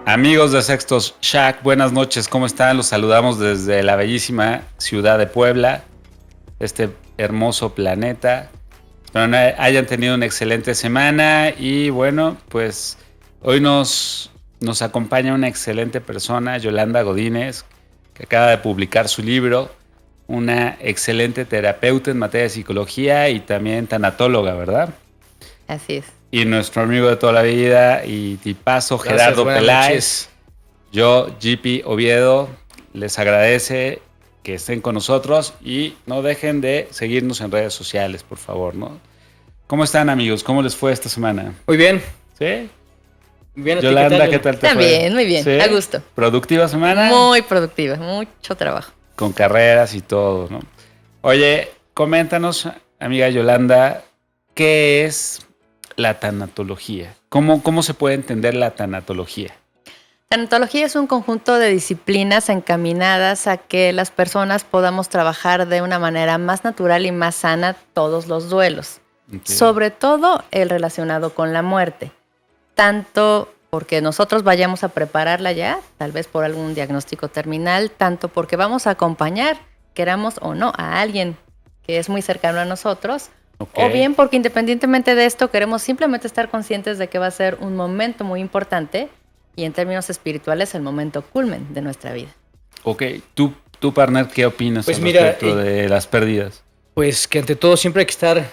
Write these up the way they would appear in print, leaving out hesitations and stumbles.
Amigos de Sextos Shack, buenas noches, ¿cómo están? Los saludamos desde la bellísima ciudad de Puebla, este hermoso planeta. Espero hayan tenido una excelente semana y bueno, pues hoy nos acompaña una excelente persona, Yolanda Godínez, que acaba de publicar su libro, una excelente terapeuta en materia de psicología y también tanatóloga, ¿verdad? Así es. Y nuestro amigo de toda la vida y tipazo, Gracias, Gerardo buenas Peláez. noches. Yo, GP Oviedo, les agradece que estén con nosotros y no dejen de seguirnos en redes sociales, por favor, ¿no? ¿Cómo están, amigos? ¿Cómo les fue esta semana? Muy bien. ¿Sí? Bien, ¿a ti Yolanda, ¿qué tal te fue? También, muy bien, ¿Sí? a gusto. ¿Productiva semana? Muy productiva, mucho trabajo. Con carreras y todo, ¿no? Oye, coméntanos, amiga Yolanda, ¿qué es la tanatología? ¿Cómo se puede entender la tanatología? Tanatología es un conjunto de disciplinas encaminadas a que las personas podamos trabajar de una manera más natural y más sana todos los duelos, Okay. sobre todo el relacionado con la muerte, tanto porque nosotros vayamos a prepararla ya, tal vez por algún diagnóstico terminal, tanto porque vamos a acompañar, queramos o no, a alguien que es muy cercano a nosotros, Okay. o bien porque independientemente de esto queremos simplemente estar conscientes de que va a ser un momento muy importante y en términos espirituales el momento culmen de nuestra vida. Ok, tú partner, ¿qué opinas Pues al mira, respecto de las pérdidas? Pues que ante todo siempre hay que estar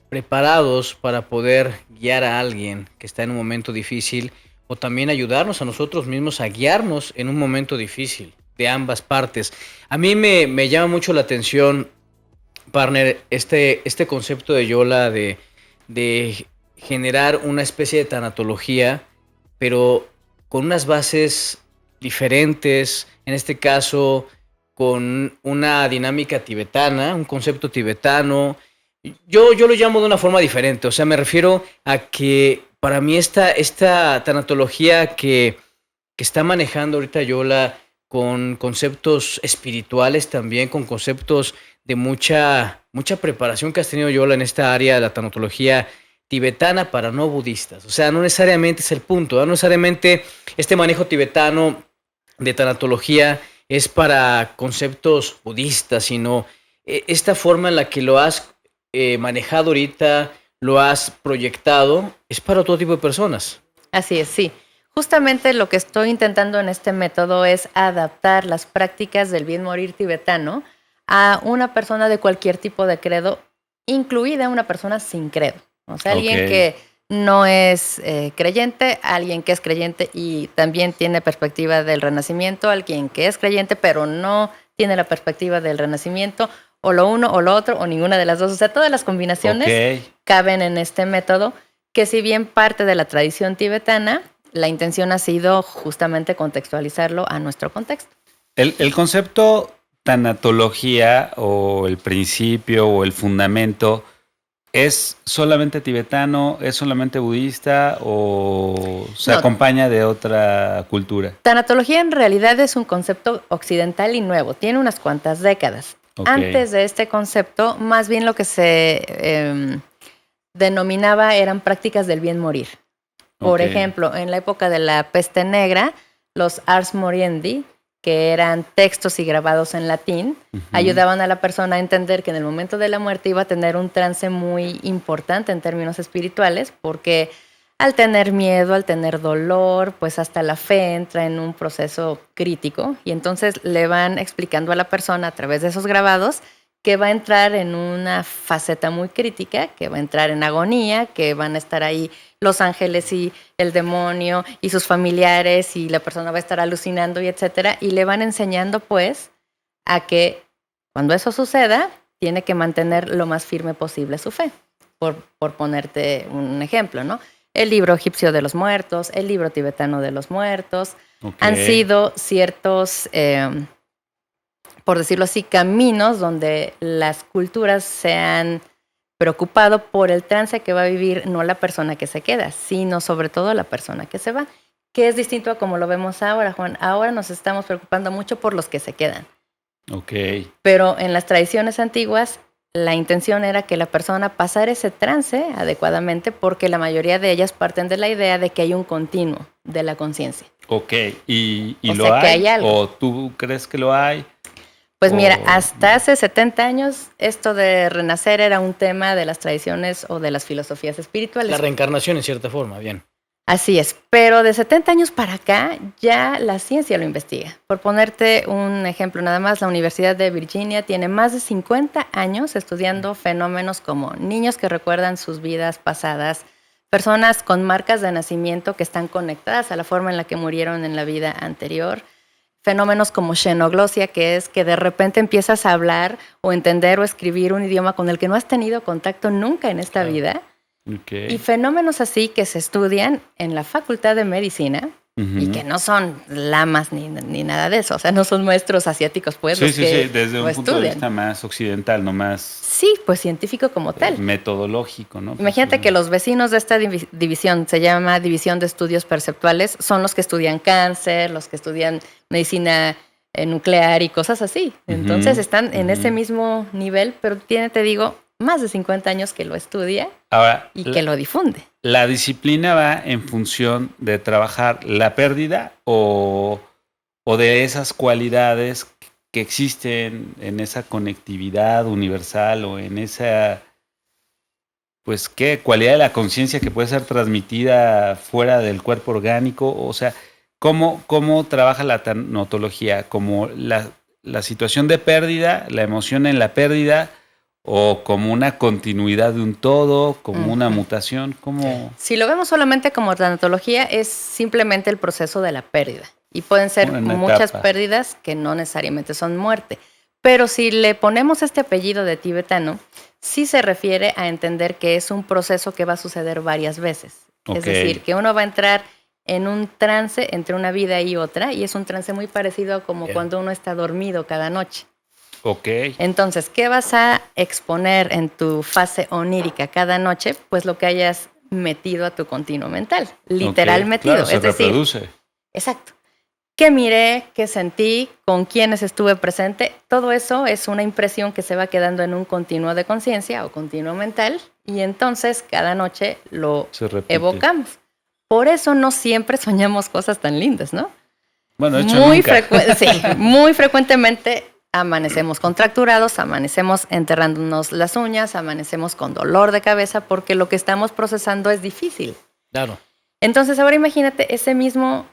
preparados para poder guiar a alguien que está en un momento difícil o también ayudarnos a nosotros mismos a guiarnos en un momento difícil de ambas partes. A mí me llama mucho la atención, partner, este concepto de Yola de generar una especie de tanatología, pero con unas bases diferentes, en este caso con una dinámica tibetana, un concepto tibetano. Yo lo llamo de una forma diferente, o sea, me refiero a que para mí esta tanatología que está manejando ahorita Yola con conceptos espirituales también, con conceptos de mucha preparación que has tenido Yola en esta área de la tanatología tibetana para no budistas. O sea, no necesariamente es el punto, ¿no? No necesariamente este manejo tibetano de tanatología es para conceptos budistas, sino esta forma en la que lo has manejado ahorita, lo has proyectado, es para todo tipo de personas. Así es, sí. Justamente lo que estoy intentando en este método es adaptar las prácticas del bien morir tibetano a una persona de cualquier tipo de credo, incluida una persona sin credo. O sea, alguien que no es creyente, alguien que es creyente y también tiene perspectiva del renacimiento, alguien que es creyente pero no tiene la perspectiva del renacimiento, o lo uno o lo otro, o ninguna de las dos. O sea, todas las combinaciones caben en este método, que si bien parte de la tradición tibetana, la intención ha sido justamente contextualizarlo a nuestro contexto. El concepto tanatología o el principio o el fundamento, ¿es solamente tibetano, es solamente budista o se acompaña de otra cultura? Tanatología en realidad es un concepto occidental y nuevo, tiene unas cuantas décadas. Okay. Antes de este concepto, más bien lo que se denominaba eran prácticas del bien morir. Por ejemplo, en la época de la peste negra, los ars moriendi, que eran textos y grabados en latín, ayudaban a la persona a entender que en el momento de la muerte iba a tener un trance muy importante en términos espirituales, porque al tener miedo, al tener dolor, pues hasta la fe entra en un proceso crítico y entonces le van explicando a la persona a través de esos grabados que va a entrar en una faceta muy crítica, que va a entrar en agonía, que van a estar ahí los ángeles y el demonio y sus familiares y la persona va a estar alucinando y etcétera, y le van enseñando pues a que cuando eso suceda tiene que mantener lo más firme posible su fe, por ponerte un ejemplo, ¿no? El libro egipcio de los muertos, el libro tibetano de los muertos, han sido ciertos, por decirlo así, caminos donde las culturas se han preocupado por el trance que va a vivir no la persona que se queda, sino sobre todo la persona que se va, que es distinto a como lo vemos ahora, Juan. Ahora nos estamos preocupando mucho por los que se quedan. Ok. Pero en las tradiciones antiguas la intención era que la persona pasara ese trance adecuadamente porque la mayoría de ellas parten de la idea de que hay un continuo de la conciencia. Ok, ¿y O lo sea, que hay? hay algo. ¿O tú crees que lo hay? Pues mira, O- hasta hace 70 años esto de renacer era un tema de las tradiciones o de las filosofías espirituales. La reencarnación en cierta forma, bien. Así es, pero de 70 años para acá ya la ciencia lo investiga. Por ponerte un ejemplo nada más, la Universidad de Virginia tiene más de 50 años estudiando fenómenos como niños que recuerdan sus vidas pasadas, personas con marcas de nacimiento que están conectadas a la forma en la que murieron en la vida anterior, fenómenos como xenoglosia, que es que de repente empiezas a hablar o entender o escribir un idioma con el que no has tenido contacto nunca en esta vida. Ok. Y fenómenos así que se estudian en la Facultad de Medicina y que no son lamas ni nada de eso, o sea, no son maestros asiáticos, pues, Sí, los sí, que sí, desde lo un punto de estudian. vista más occidental, no más Sí, pues científico como tal. metodológico, ¿no? Imagínate que los vecinos de esta división, se llama División de Estudios Perceptuales, son los que estudian cáncer, los que estudian medicina nuclear y cosas así. Entonces están en ese mismo nivel, pero tiene, te digo, más de 50 años que lo estudia Ahora, y que lo difunde. ¿la disciplina va en función de trabajar la pérdida o de esas cualidades que existen en esa conectividad universal o en esa, pues, qué cualidad de la conciencia que puede ser transmitida fuera del cuerpo orgánico? O sea, ¿cómo trabaja la tanatología? ¿Como la situación de pérdida, la emoción en la pérdida? ¿O como una continuidad de un todo, como una mutación? ¿Cómo? Si lo vemos solamente como tanatología, es simplemente el proceso de la pérdida. Y pueden ser Una muchas etapa. pérdidas que no necesariamente son muerte. Pero si le ponemos este apellido de tibetano, sí se refiere a entender que es un proceso que va a suceder varias veces. Ok. Es decir, que uno va a entrar en un trance entre una vida y otra, y es un trance muy parecido a como cuando uno está dormido cada noche. Ok. Entonces, ¿qué vas a exponer en tu fase onírica cada noche? Pues lo que hayas metido a tu continuo mental, literal Ok, metido. claro, se es decir, reproduce. exacto. ¿Qué miré? ¿Qué sentí? ¿Con quiénes estuve presente? Todo eso es una impresión que se va quedando en un continuo de conciencia o continuo mental y entonces cada noche lo Se repite. evocamos. Por eso no siempre soñamos cosas tan lindas, ¿no? Bueno, de hecho, nunca. Sí, muy frecuentemente amanecemos contracturados, amanecemos enterrándonos las uñas, amanecemos con dolor de cabeza porque lo que estamos procesando es difícil. Claro. Entonces ahora imagínate ese mismo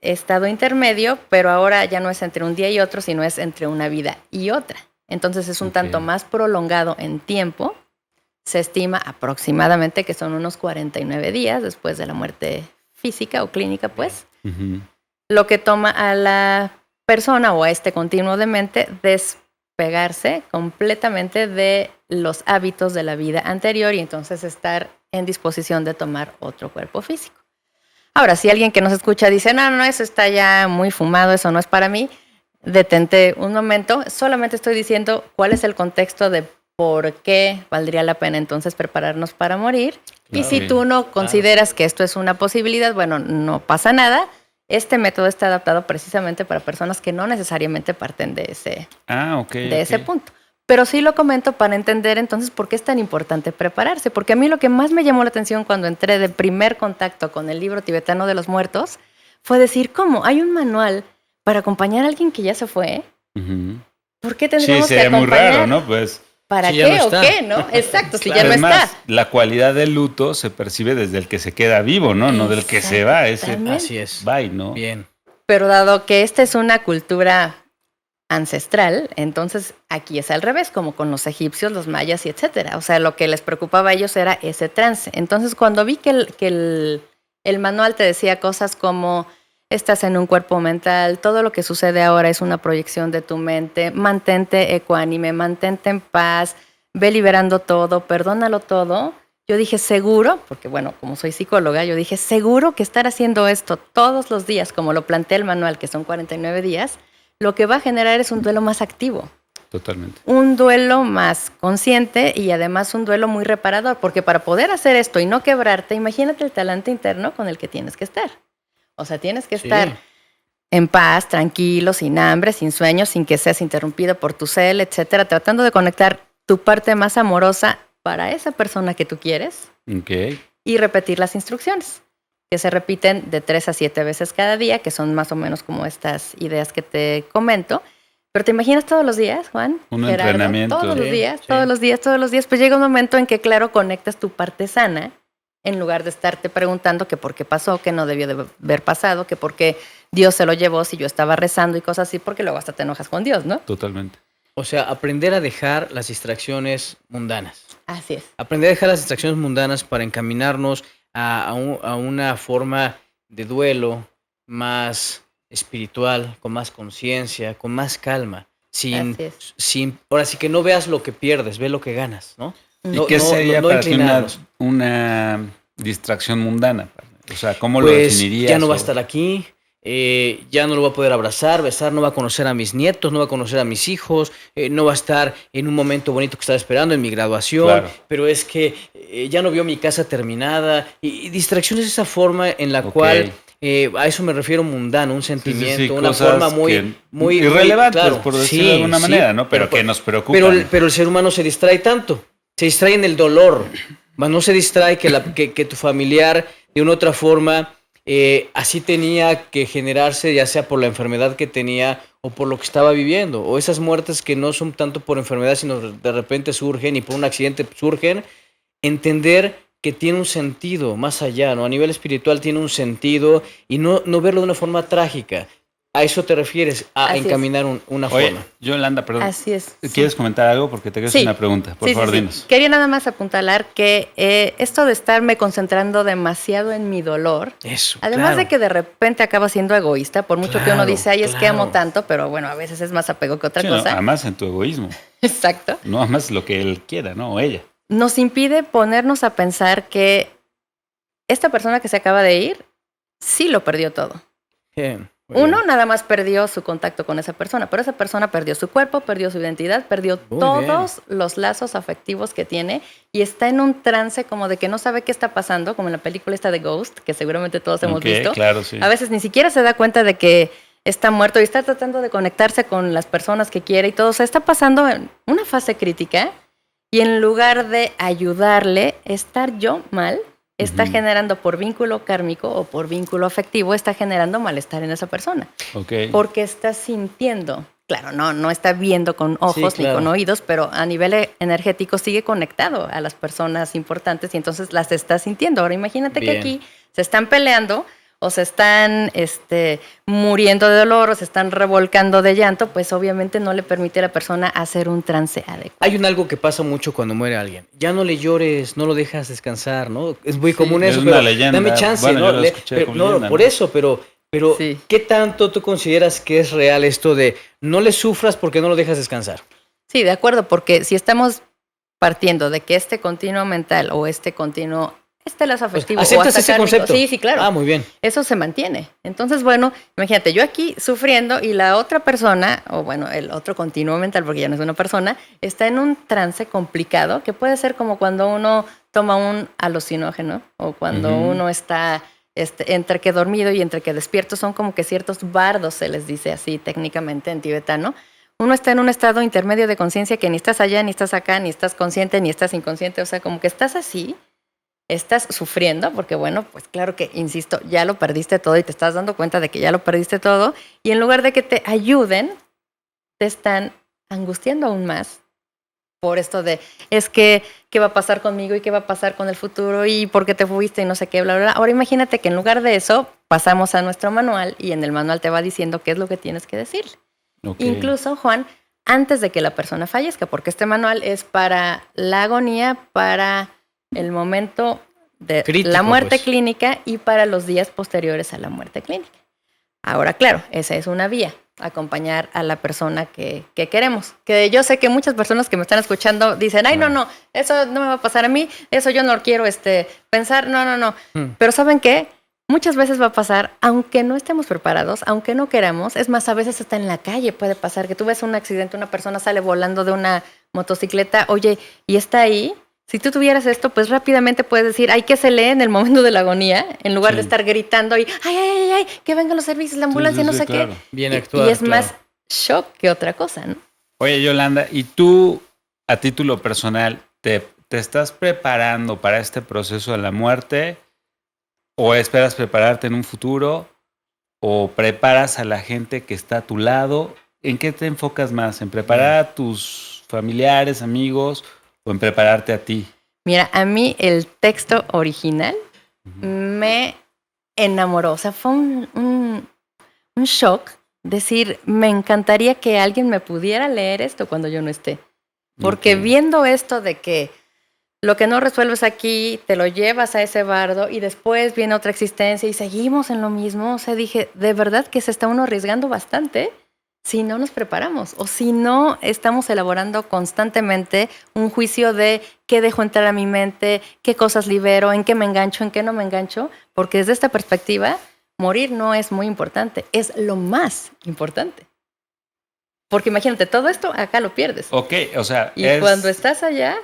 estado intermedio, pero ahora ya no es entre un día y otro, sino es entre una vida y otra. Entonces es un tanto más prolongado en tiempo. Se estima aproximadamente que son unos 49 días después de la muerte física o clínica, pues. Lo que toma a la persona o a este continuo de mente despegarse completamente de los hábitos de la vida anterior y entonces estar en disposición de tomar otro cuerpo físico. Ahora, si alguien que nos escucha dice, no, eso está ya muy fumado, eso no es para mí, detente un momento, solamente estoy diciendo cuál es el contexto de por qué valdría la pena entonces prepararnos para morir. Claro. Y si tú no consideras que esto es una posibilidad, bueno, no pasa nada. Este método está adaptado precisamente para personas que no necesariamente parten de ese punto. Pero sí lo comento para entender entonces por qué es tan importante prepararse. Porque a mí lo que más me llamó la atención cuando entré de primer contacto con el libro tibetano de los muertos fue decir, ¿cómo? ¿Hay un manual para acompañar a alguien que ya se fue? ¿Por qué tendríamos que acompañar? Sí, sería muy raro, ¿no? Pues, ¿para si qué no o qué? ¿No? Exacto, si ya no está. La cualidad del luto se percibe desde el que se queda vivo, ¿no? No del que se va. Así es. Bye, ¿no? Bien. Pero dado que esta es una cultura ancestral, entonces aquí es al revés, como con los egipcios, los mayas y etcétera. O sea, lo que les preocupaba a ellos era ese trance. Entonces, cuando vi que el manual te decía cosas como estás en un cuerpo mental, todo lo que sucede ahora es una proyección de tu mente, mantente ecuánime, mantente en paz, ve liberando todo, perdónalo todo. Yo dije, seguro, porque bueno, como soy psicóloga, yo dije, seguro que estar haciendo esto todos los días, como lo plantea el manual, que son 49 días, lo que va a generar es un duelo más activo. Totalmente. Un duelo más consciente y además un duelo muy reparador, porque para poder hacer esto y no quebrarte, imagínate el talante interno con el que tienes que estar. O sea, tienes que estar en paz, tranquilo, sin hambre, sin sueño, sin que seas interrumpido por tu cel, etcétera, tratando de conectar tu parte más amorosa para esa persona que tú quieres y repetir las instrucciones, que se repiten de 3 a 7 veces cada día, que son más o menos como estas ideas que te comento. Pero ¿te imaginas todos los días, Juan? Un entrenamiento. Todos los días. Pues llega un momento en que, claro, conectas tu parte sana en lugar de estarte preguntando que por qué pasó, que no debió de haber pasado, que por qué Dios se lo llevó si yo estaba rezando y cosas así, porque luego hasta te enojas con Dios, ¿no? Totalmente. O sea, aprender a dejar las distracciones mundanas. Así es. Aprender a dejar las distracciones mundanas para encaminarnos a una forma de duelo más espiritual, con más conciencia, con más calma. Ahora sí que no veas lo que pierdes, ve lo que ganas, ¿no? ¿Y qué sería para ti una distracción mundana? O sea, ¿cómo lo definirías? Ya no va a estar aquí, ya no lo voy a poder abrazar, besar, no va a conocer a mis nietos, no va a conocer a mis hijos, no va a estar en un momento bonito que estaba esperando en mi graduación, claro. Pero es que ya no vio mi casa terminada. Y distracción es esa forma en la cual... a eso me refiero mundano, un sentimiento, una forma muy irrelevante, claro, por decirlo de alguna manera, ¿no? Pero que nos preocupa. Pero el ser humano se distrae tanto, se distrae en el dolor, más no se distrae que tu familiar de una otra forma así tenía que generarse, ya sea por la enfermedad que tenía o por lo que estaba viviendo, o esas muertes que no son tanto por enfermedad, sino de repente surgen y por un accidente surgen. Entender que tiene un sentido más allá, ¿no? A nivel espiritual tiene un sentido y no verlo de una forma trágica. ¿A eso te refieres? A encaminar una forma. Yolanda, perdón. Así es. ¿Quieres comentar algo? Porque te quiero hacer una pregunta. Por favor, dinos. Quería nada más apuntalar que esto de estarme concentrando demasiado en mi dolor, además de que de repente acaba siendo egoísta, por mucho que uno dice, ay, es que amo tanto, pero bueno, a veces es más apego que otra cosa. No, amas en tu egoísmo. Exacto. No amas lo que él quiera, ¿no? O ella. Nos impide ponernos a pensar que esta persona que se acaba de ir, sí lo perdió todo. Uno nada más perdió su contacto con esa persona, pero esa persona perdió su cuerpo, perdió su identidad, perdió todos los lazos afectivos que tiene y está en un trance como de que no sabe qué está pasando, como en la película esta de Ghost, que seguramente todos hemos visto. Claro, sí. A veces ni siquiera se da cuenta de que está muerto y está tratando de conectarse con las personas que quiere y todo. O sea, está pasando en una fase crítica y en lugar de ayudarle, estar yo mal, está generando por vínculo kármico o por vínculo afectivo, está generando malestar en esa persona. Porque está sintiendo, claro, no está viendo con ojos ni con oídos, pero a nivel energético sigue conectado a las personas importantes y entonces las está sintiendo. Ahora imagínate que aquí se están peleando o se están muriendo de dolor o se están revolcando de llanto, pues obviamente no le permite a la persona hacer un trance adecuado. Hay algo que pasa mucho cuando muere alguien. Ya no le llores, no lo dejas descansar, ¿no? Es muy común eso, pero leyenda. Dame chance, ¿no? Por eso, pero ¿qué tanto tú consideras que es real esto de no le sufras porque no lo dejas descansar? Sí, de acuerdo, porque si estamos partiendo de que este continuo mental o este continuo lazo afectivo. ¿Aceptas ese concepto? Sí, claro. Ah, muy bien. Eso se mantiene. Entonces, bueno, imagínate, yo aquí sufriendo y la otra persona, o bueno, el otro continuo mental, porque ya no es una persona, está en un trance complicado, que puede ser como cuando uno toma un alucinógeno, o cuando uno está entre que dormido y entre que despierto, son como que ciertos bardos, se les dice así técnicamente en tibetano. Uno está en un estado intermedio de conciencia que ni estás allá, ni estás acá, ni estás consciente, ni estás inconsciente, o sea, como que estás así. Estás sufriendo porque, bueno, pues claro que, insisto, ya lo perdiste todo y te estás dando cuenta de que ya lo perdiste todo y en lugar de que te ayuden, te están angustiando aún más por esto de, es que, ¿qué va a pasar conmigo y qué va a pasar con el futuro y por qué te fuiste y no sé qué, bla, bla, bla? Ahora imagínate que en lugar de eso, pasamos a nuestro manual y en el manual te va diciendo qué es lo que tienes que decirle. Incluso, Juan, antes de que la persona fallezca, porque este manual es para la agonía, para el momento de crítico, la muerte clínica y para los días posteriores a la muerte clínica. Ahora, claro, esa es una vía, acompañar a la persona que queremos. Que yo sé que muchas personas que me están escuchando dicen, ay, no, eso no me va a pasar a mí, eso yo no lo quiero pensar, no. Pero ¿saben qué? Muchas veces va a pasar, aunque no estemos preparados, aunque no queramos. Es más, a veces hasta en la calle puede pasar que tú ves un accidente, una persona sale volando de una motocicleta, oye, y está ahí. Si tú tuvieras esto, pues rápidamente puedes decir, ay, ¿qué se lee en el momento de la agonía? En lugar de estar gritando y, ay, que vengan los servicios, la ambulancia, no sé qué. Bien actuado. Y es más shock que otra cosa, ¿no? Oye, Yolanda, ¿y tú a título personal, ¿te estás preparando para este proceso de la muerte? ¿O esperas prepararte en un futuro? ¿O preparas a la gente que está a tu lado? ¿En qué te enfocas más? ¿En preparar a tus familiares, amigos o en prepararte a ti? Mira, a mí el texto original me enamoró. O sea, fue un shock decir, me encantaría que alguien me pudiera leer esto cuando yo no esté. Porque viendo esto de que lo que no resuelves aquí, te lo llevas a ese bardo y después viene otra existencia y seguimos en lo mismo. O sea, dije, de verdad que se está uno arriesgando bastante si no nos preparamos o si no estamos elaborando constantemente un juicio de qué dejo entrar a mi mente, qué cosas libero, en qué me engancho, en qué no me engancho, porque desde esta perspectiva, morir no es muy importante, es lo más importante. Porque imagínate, todo esto acá lo pierdes. Ok, o sea... Y cuando estás allá...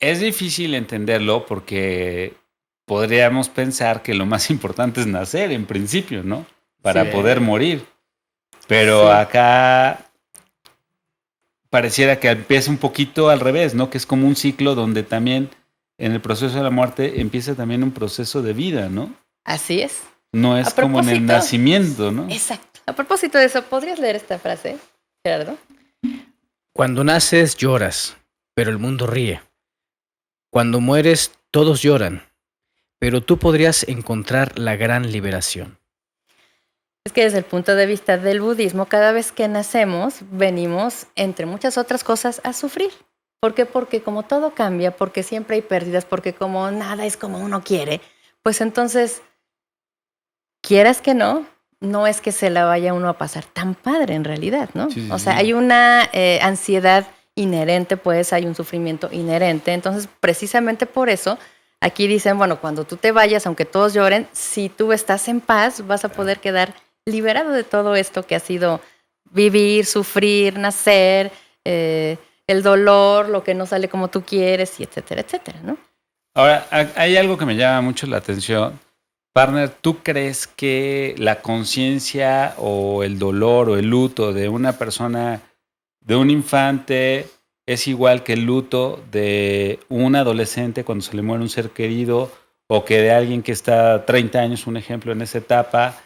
Es difícil entenderlo porque podríamos pensar que lo más importante es nacer en principio, ¿no? Para poder morir. Pero acá pareciera que empieza un poquito al revés, ¿no? Que es como un ciclo donde también en el proceso de la muerte empieza también un proceso de vida, ¿no? Así es. No es como en el nacimiento, ¿no? Exacto. A propósito de eso, ¿podrías leer esta frase, Gerardo? Cuando naces lloras, pero el mundo ríe. Cuando mueres todos lloran, pero tú podrías encontrar la gran liberación. Es que desde el punto de vista del budismo, cada vez que nacemos, venimos, entre muchas otras cosas, a sufrir. ¿Por qué? Porque como todo cambia, porque siempre hay pérdidas, porque como nada es como uno quiere, pues entonces, quieras que no es que se la vaya uno a pasar tan padre en realidad, ¿no? Sí, o sea, hay una ansiedad inherente, pues hay un sufrimiento inherente. Entonces, precisamente por eso, aquí dicen, bueno, cuando tú te vayas, aunque todos lloren, si tú estás en paz, vas a poder quedar liberado de todo esto que ha sido vivir, sufrir, nacer, el dolor, lo que no sale como tú quieres, y etcétera, etcétera, ¿no? Ahora, hay algo que me llama mucho la atención. Partner, ¿tú crees que la conciencia o el dolor o el luto de una persona, de un infante, es igual que el luto de un adolescente cuando se le muere un ser querido o que de alguien que está 30 años, un ejemplo, en esa etapa?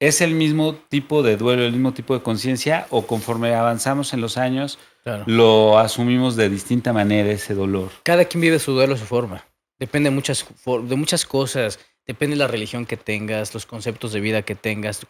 ¿Es el mismo tipo de duelo, el mismo tipo de conciencia o conforme avanzamos en los años lo asumimos de distinta manera ese dolor? Cada quien vive su duelo a su forma. Depende de muchas cosas. Depende de la religión que tengas, los conceptos de vida que tengas,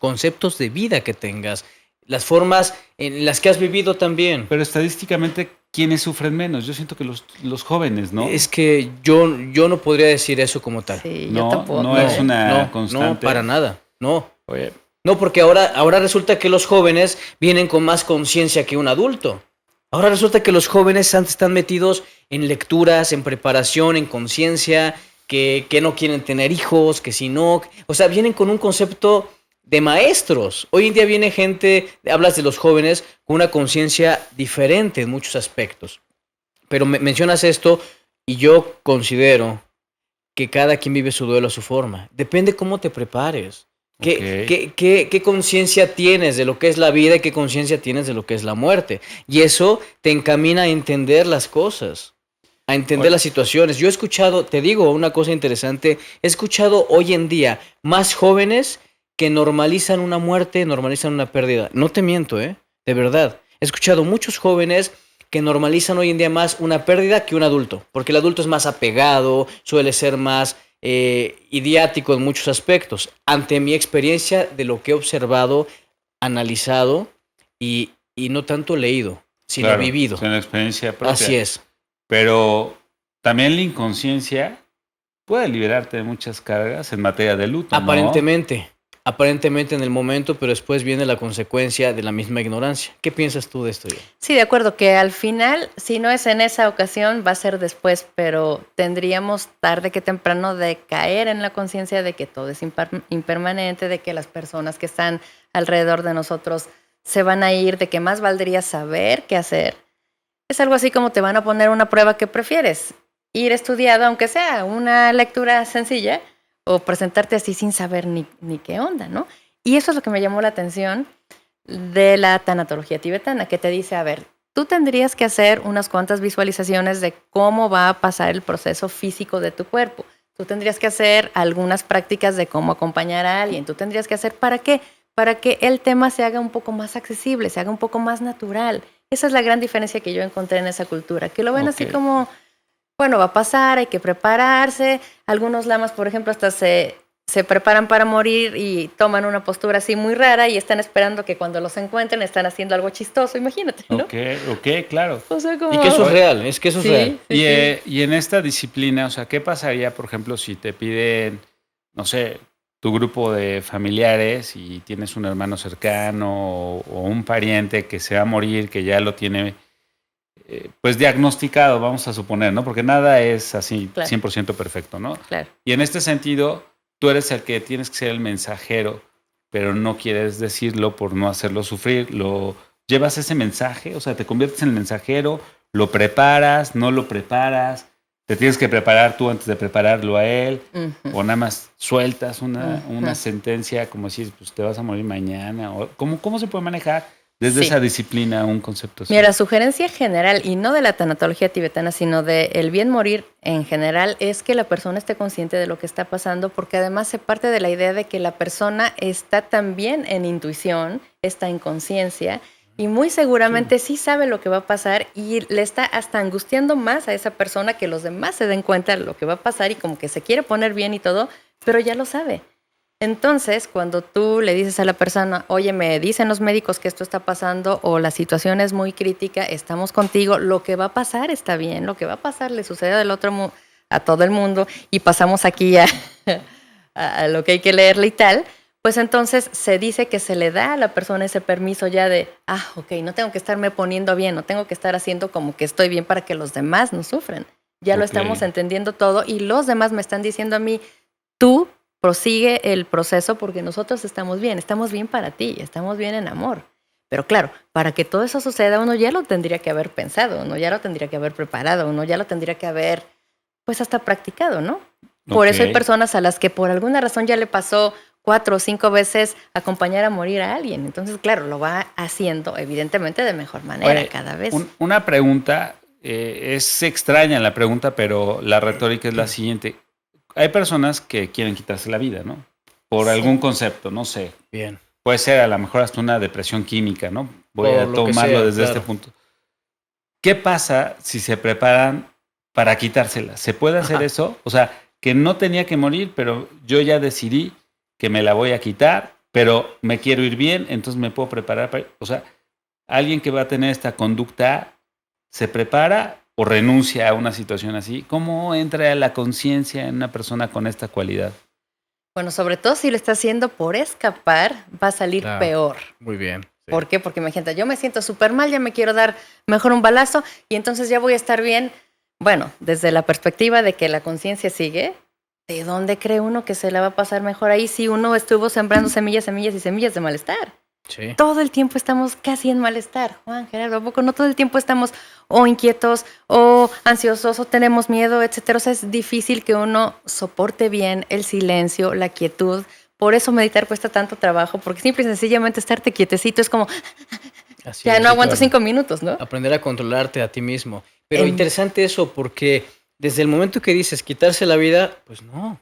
las formas en las que has vivido también. Pero estadísticamente, ¿quiénes sufren menos? Yo siento que los jóvenes, ¿no? Es que yo no podría decir eso como tal. Sí, no, yo tampoco. No es una constante. No, para nada. No. Oye. No, porque ahora resulta que los jóvenes vienen con más conciencia que un adulto. Ahora resulta que los jóvenes antes están metidos en lecturas, en preparación, en conciencia, que no quieren tener hijos, que si no... O sea, vienen con un concepto de maestros. Hoy en día viene gente, hablas de los jóvenes, con una conciencia diferente en muchos aspectos. Pero mencionas esto y yo considero que cada quien vive su duelo a su forma. Depende cómo te prepares. ¿Qué conciencia tienes de lo que es la vida y qué conciencia tienes de lo que es la muerte? Y eso te encamina a entender las cosas, a entender las situaciones. Yo he escuchado, te digo una cosa interesante, he escuchado hoy en día más jóvenes que normalizan una muerte, normalizan una pérdida. No te miento, de verdad. He escuchado muchos jóvenes que normalizan hoy en día más una pérdida que un adulto, porque el adulto es más apegado, suele ser más... idiático en muchos aspectos. Ante mi experiencia de lo que he observado, analizado y no tanto leído, sino vivido. Es una experiencia propia. Así es. Pero también la inconsciencia puede liberarte de muchas cargas en materia de luto, Aparentemente en el momento, pero después viene la consecuencia de la misma ignorancia. ¿Qué piensas tú de esto, ya? Sí, de acuerdo, que al final, si no es en esa ocasión, va a ser después, pero tendríamos tarde que temprano de caer en la conciencia de que todo es impermanente, de que las personas que están alrededor de nosotros se van a ir, de que más valdría saber qué hacer. Es algo así como te van a poner una prueba que prefieres, ir estudiado, aunque sea una lectura sencilla, o presentarte así sin saber ni qué onda, ¿no? Y eso es lo que me llamó la atención de la tanatología tibetana, que te dice, a ver, tú tendrías que hacer unas cuantas visualizaciones de cómo va a pasar el proceso físico de tu cuerpo. Tú tendrías que hacer algunas prácticas de cómo acompañar a alguien. Tú tendrías que hacer, ¿para qué? Para que el tema se haga un poco más accesible, se haga un poco más natural. Esa es la gran diferencia que yo encontré en esa cultura, que lo ven así como, bueno, va a pasar, hay que prepararse. Algunos lamas, por ejemplo, hasta se preparan para morir y toman una postura así muy rara y están esperando que cuando los encuentren están haciendo algo chistoso, imagínate, ¿no? Ok, claro. O sea, como... Y que eso es real, es que eso es real. Y en esta disciplina, o sea, ¿qué pasaría, por ejemplo, si te piden, no sé, tu grupo de familiares y tienes un hermano cercano o un pariente que se va a morir, que ya lo tiene pues diagnosticado, vamos a suponer, ¿no? Porque nada es así 100% perfecto, ¿no? Claro. Y en este sentido, tú eres el que tienes que ser el mensajero, pero no quieres decirlo por no hacerlo sufrir. Lo llevas ese mensaje, o sea, te conviertes en el mensajero, lo preparas, no lo preparas, te tienes que preparar tú antes de prepararlo a él, o nada más sueltas una sentencia como decir, pues te vas a morir mañana, o ¿cómo se puede manejar desde esa disciplina un concepto así? Mira, sugerencia general, y no de la tanatología tibetana, sino de el bien morir en general, es que la persona esté consciente de lo que está pasando, porque además se parte de la idea de que la persona está también en intuición, está en conciencia, y muy seguramente sí sabe lo que va a pasar y le está hasta angustiando más a esa persona que los demás se den cuenta de lo que va a pasar y como que se quiere poner bien y todo, pero ya lo sabe. Entonces, cuando tú le dices a la persona, oye, me dicen los médicos que esto está pasando o la situación es muy crítica, estamos contigo, lo que va a pasar está bien, lo que va a pasar le sucede a todo el mundo y pasamos aquí a lo que hay que leerle y tal, pues entonces se dice que se le da a la persona ese permiso ya de, ok, no tengo que estarme poniendo bien, no tengo que estar haciendo como que estoy bien para que los demás no sufran. Ya lo estamos entendiendo todo y los demás me están diciendo a mí, tú prosigue el proceso porque nosotros estamos bien para ti, estamos bien en amor. Pero claro, para que todo eso suceda, uno ya lo tendría que haber pensado, uno ya lo tendría que haber preparado, uno ya lo tendría que haber, pues hasta practicado, ¿no? Por eso hay personas a las que por alguna razón ya le pasó 4 o 5 veces acompañar a morir a alguien. Entonces, claro, lo va haciendo evidentemente de mejor manera cada vez. Una pregunta, es extraña la pregunta, pero la retórica es la siguiente. Hay personas que quieren quitarse la vida, ¿no? Por algún concepto, no sé. Bien. Puede ser a lo mejor hasta una depresión química, ¿no? Voy a tomarlo desde este punto. ¿Qué pasa si se preparan para quitársela? ¿Se puede hacer eso? O sea, que no tenía que morir, pero yo ya decidí que me la voy a quitar, pero me quiero ir bien, entonces me puedo preparar para... O sea, alguien que va a tener esta conducta, ¿se prepara o renuncia a una situación así? ¿Cómo entra la conciencia en una persona con esta cualidad? Bueno, sobre todo si lo está haciendo por escapar, va a salir peor. Muy bien. Sí. ¿Por qué? Porque imagínate, yo me siento súper mal, ya me quiero dar mejor un balazo y entonces ya voy a estar bien. Bueno, desde la perspectiva de que la conciencia sigue, ¿de dónde cree uno que se la va a pasar mejor ahí si uno estuvo sembrando semillas de malestar? Sí. Todo el tiempo estamos casi en malestar, Juan, Gerardo, ¿a poco no todo el tiempo estamos o inquietos o ansiosos o tenemos miedo, etcétera? O sea, es difícil que uno soporte bien el silencio, la quietud. Por eso meditar cuesta tanto trabajo, porque simple y sencillamente estarte quietecito es como, ya no aguanto 5 minutos, ¿no? Aprender a controlarte a ti mismo. Pero interesante eso, porque desde el momento que dices quitarse la vida, pues no,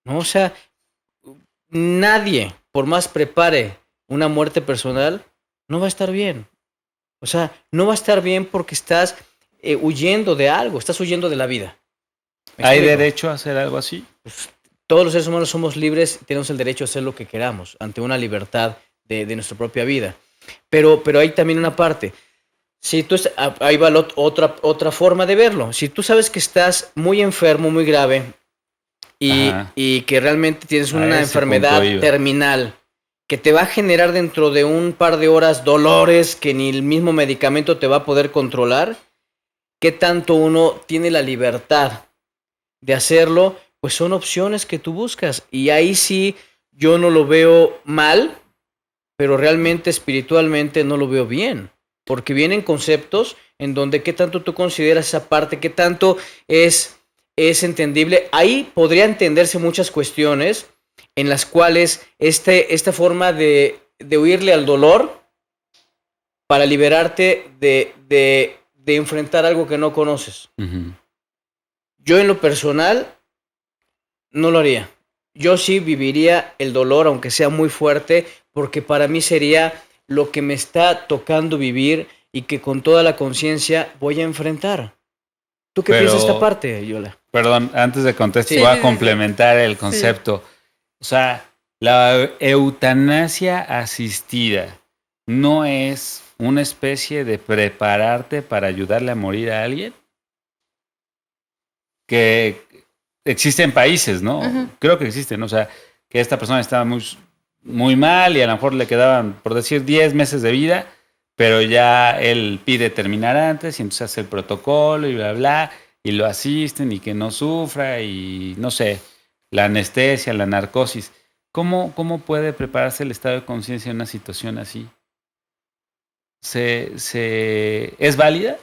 o sea, nadie, por más prepare una muerte personal, no va a estar bien. O sea, no va a estar bien porque estás huyendo de algo, estás huyendo de la vida. ¿Hay derecho a hacer algo así? Pues, todos los seres humanos somos libres y tenemos el derecho a hacer lo que queramos ante una libertad de nuestra propia vida. Pero hay también una parte. Si tú ahí va otra forma de verlo. Si tú sabes que estás muy enfermo, muy grave y que realmente tienes una enfermedad terminal que te va a generar dentro de un par de horas dolores que ni el mismo medicamento te va a poder controlar, ¿qué tanto uno tiene la libertad de hacerlo? Pues son opciones que tú buscas. Y ahí sí yo no lo veo mal, pero realmente espiritualmente no lo veo bien. Porque vienen conceptos en donde qué tanto tú consideras esa parte, qué tanto es entendible. Ahí podría entenderse muchas cuestiones en las cuales esta forma de huirle al dolor para liberarte de enfrentar algo que no conoces. Ujú. Yo en lo personal no lo haría. Yo sí viviría el dolor, aunque sea muy fuerte, porque para mí sería lo que me está tocando vivir y que con toda la conciencia voy a enfrentar. ¿Tú qué piensas de esta parte, Yola? Perdón, antes de contestar, Sí. voy a Sí. complementar el concepto. O sea, la eutanasia asistida no es una especie de prepararte para ayudarle a morir a alguien. Que existe en países, ¿no? Ujú. Creo que existen, ¿no? O sea, que esta persona estaba muy, muy mal y a lo mejor le quedaban, por decir, 10 meses de vida, pero ya él pide terminar antes y entonces hace el protocolo y bla, bla, y lo asisten y que no sufra y no sé, la anestesia, la narcosis. ¿Cómo puede prepararse el estado de conciencia en una situación así? ¿Es válida?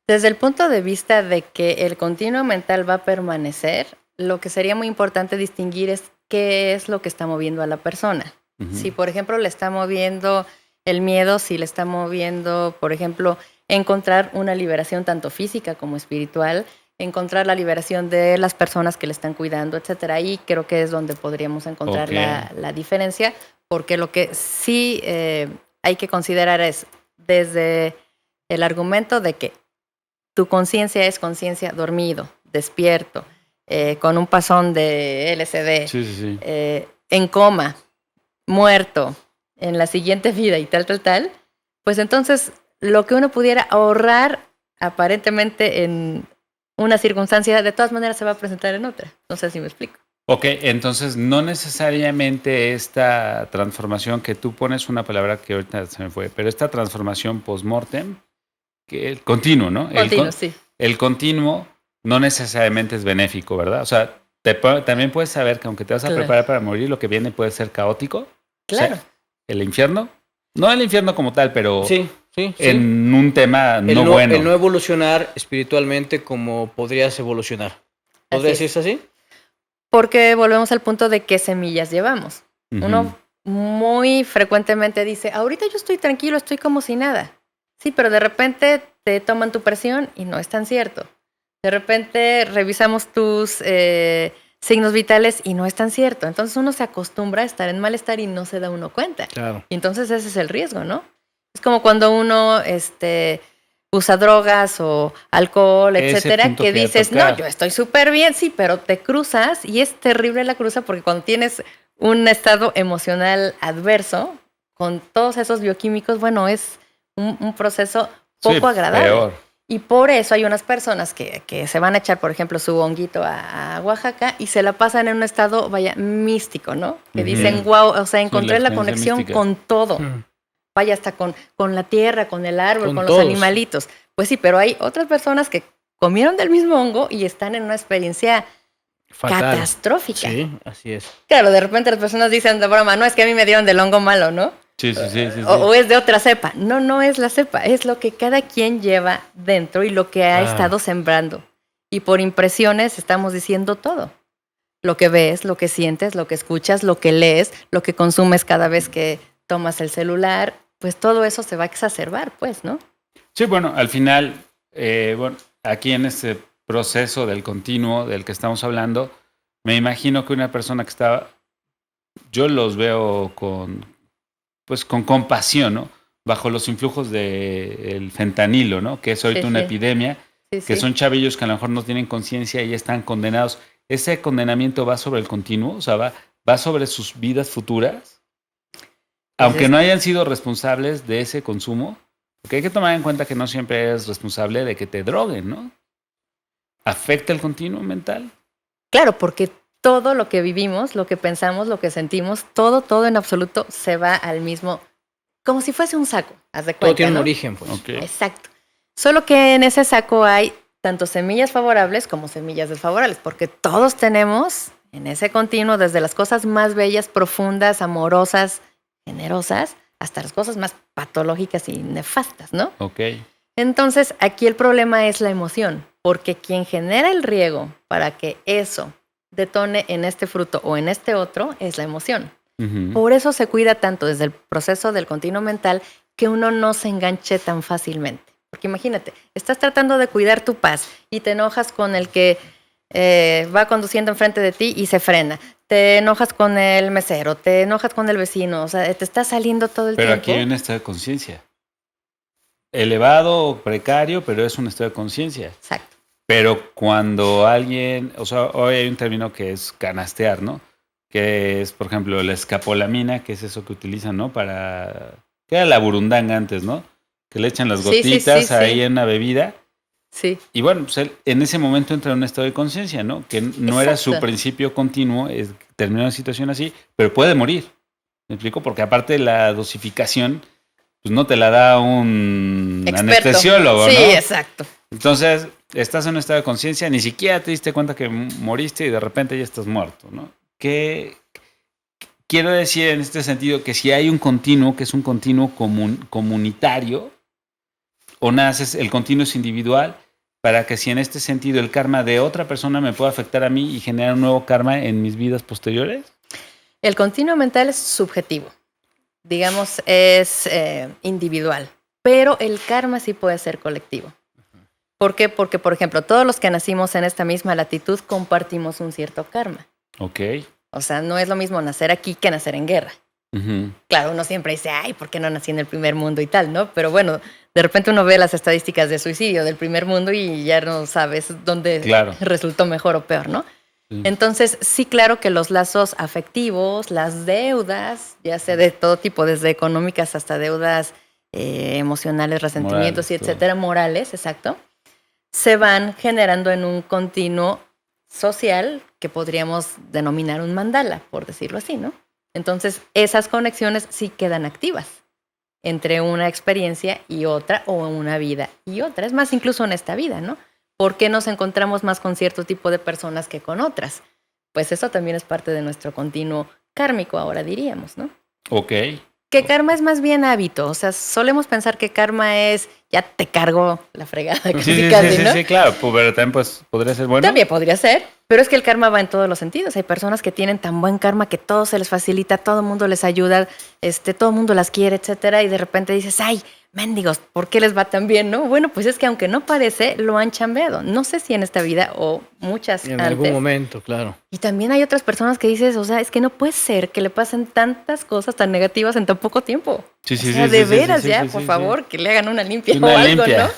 Desde el punto de vista de que el continuo mental va a permanecer, lo que sería muy importante distinguir es qué es lo que está moviendo a la persona. Ujú. Si, por ejemplo, le está moviendo el miedo, si le está moviendo, por ejemplo, encontrar una liberación tanto física como espiritual, encontrar la liberación de las personas que le están cuidando, etcétera. Ahí creo que es donde podríamos encontrar Ok. la diferencia, porque lo que sí hay que considerar es desde el argumento de que tu conciencia es conciencia dormido, despierto, con un pasón de LSD, Sí, sí, sí. en coma, muerto, en la siguiente vida y tal, pues entonces lo que uno pudiera ahorrar aparentemente en una circunstancia, de todas maneras se va a presentar en otra. No sé si me explico. Ok, entonces no necesariamente esta transformación que tú pones una palabra que ahorita se me fue, pero esta transformación post-mortem, que el continuo, ¿no? Continuo, sí. El continuo no necesariamente es benéfico, ¿verdad? O sea, también puedes saber que aunque te vas a Claro. preparar para morir, lo que viene puede ser caótico. Claro. O sea, el infierno. No el infierno como tal, pero Sí. en un tema no bueno. El no evolucionar espiritualmente como podrías evolucionar. ¿Podría Así es. decirse así? Porque volvemos al punto de qué semillas llevamos. Ujú. Uno muy frecuentemente dice, ahorita yo estoy tranquilo, estoy como si nada. Sí, pero de repente te toman tu presión y no es tan cierto. De repente revisamos tus signos vitales y no es tan cierto. Entonces uno se acostumbra a estar en malestar y no se da uno cuenta. Claro. Y entonces ese es el riesgo, ¿no? Es como cuando uno usa drogas o alcohol, Ese etcétera, punto que quería dices, tocar. no, yo estoy súper bien, sí, pero te cruzas y es terrible la cruza porque cuando tienes un estado emocional adverso, con todos esos bioquímicos, bueno, es un proceso poco Sí, agradable. peor. Y por eso hay unas personas que se van a echar, por ejemplo, su honguito a Oaxaca y se la pasan en un estado, vaya, místico, ¿no? Que Ujú. dicen, wow, o sea, Sí, encontré la experiencia conexión mística. con todo. Mm. Vaya, hasta con la tierra, con el árbol, Con con todos. los animalitos. Pues sí, pero hay otras personas que comieron del mismo hongo y están en una experiencia Fatal. catastrófica. Sí, así es. Claro, de repente las personas dicen de broma, no, es que a mí me dieron del hongo malo, ¿no? Sí, sí, sí, sí, sí. O es de otra cepa. No, no es la cepa, es lo que cada quien lleva dentro y lo que ha Claro. estado sembrando. Y por impresiones estamos diciendo todo. Lo que ves, lo que sientes, lo que escuchas, lo que lees, lo que consumes cada vez que tomas el celular, pues todo eso se va a exacerbar, pues, ¿no? Sí, bueno, al final, bueno, aquí en este proceso del continuo del que estamos hablando, me imagino que una persona que está, yo los veo pues con compasión, ¿no? Bajo los influjos del fentanilo, ¿no? Que es ahorita Sí, una sí. epidemia, Sí, que sí. son chavillos que a lo mejor no tienen conciencia y están condenados. ¿Ese condenamiento va sobre el continuo? O sea, va sobre sus vidas futuras, aunque no hayan sido responsables de ese consumo. Porque hay que tomar en cuenta que no siempre eres responsable de que te droguen, ¿no? ¿Afecta el continuo mental? Claro, porque todo lo que vivimos, lo que pensamos, lo que sentimos, todo en absoluto se va al mismo, como si fuese un saco, haz de cuenta, Todo tiene un ¿no? origen, pues. Ok. Exacto. Solo que en ese saco hay tanto semillas favorables como semillas desfavorables, porque todos tenemos en ese continuo, desde las cosas más bellas, profundas, amorosas, generosas, hasta las cosas más patológicas y nefastas, ¿no? Ok. Entonces, aquí el problema es la emoción, porque quien genera el riego para que eso detone en este fruto o en este otro es la emoción. Ujú. Por eso se cuida tanto desde el proceso del continuo mental que uno no se enganche tan fácilmente. Porque imagínate, estás tratando de cuidar tu paz y te enojas con el que va conduciendo enfrente de ti y se frena. Te enojas con el mesero, te enojas con el vecino, o sea, te está saliendo todo el tiempo. Pero aquí hay un estado de conciencia. Elevado o precario, pero es un estado de conciencia. Exacto. Pero cuando alguien, o sea, hoy hay un término que es canastear, ¿no? Que es, por ejemplo, la escapolamina, que es eso que utilizan, ¿no? Para... que era la burundanga antes, ¿no? Que le echan las gotitas ahí en una bebida. Sí. Y bueno, pues él en ese momento entra en un estado de conciencia, ¿no? Que no era su principio continuo, terminó una situación así, pero puede morir. ¿Me explico? Porque aparte la dosificación, pues no te la da un anestesiólogo, ¿no? Sí, exacto. Entonces, estás en un estado de conciencia, ni siquiera te diste cuenta que moriste y de repente ya estás muerto, ¿no? ¿Qué quiero decir en este sentido? Que si hay un continuo, que es un continuo comunitario, o naces, el continuo es individual, para que si en este sentido el karma de otra persona me pueda afectar a mí y generar un nuevo karma en mis vidas posteriores. El continuo mental es subjetivo, digamos, es individual, pero el karma sí puede ser colectivo. ¿Por qué? Porque, por ejemplo, todos los que nacimos en esta misma latitud compartimos un cierto karma. Ok. O sea, no es lo mismo nacer aquí que nacer en guerra. Uh-huh. Claro, uno siempre dice, ay, ¿por qué no nací en el primer mundo y tal, no? Pero bueno, de repente uno ve las estadísticas de suicidio del primer mundo y ya no sabes dónde resultó mejor o peor, ¿no? Sí. Entonces, sí, claro que los lazos afectivos, las deudas, ya sea de todo tipo, desde económicas hasta deudas emocionales, resentimientos morales, y etcétera, morales, exacto, se van generando en un continuo social que podríamos denominar un mandala, por decirlo así, ¿no? Entonces, esas conexiones sí quedan activas entre una experiencia y otra, o una vida y otra. Es más, incluso en esta vida, ¿no? ¿Por qué nos encontramos más con cierto tipo de personas que con otras? Pues eso también es parte de nuestro continuo kármico, ahora diríamos, ¿no? Ok. Que karma es más bien hábito. O sea, solemos pensar que karma es ya te cargo la fregada casi, ¿no? Sí, claro. Pero también pues, podría ser bueno. También podría ser. Pero es que el karma va en todos los sentidos. Hay personas que tienen tan buen karma que todo se les facilita, todo el mundo les ayuda, todo el mundo las quiere, etcétera. Y de repente dices, ay, mendigos, ¿por qué les va tan bien, no? Bueno, pues es que aunque no parece, lo han chambeado. No sé si en esta vida o muchas en antes. algún momento, claro. Y también hay otras personas que dices, o sea, es que no puede ser que le pasen tantas cosas tan negativas en tan poco tiempo. Sí, o sea, de veras ya, por favor, que le hagan una limpia o algo, ¿no?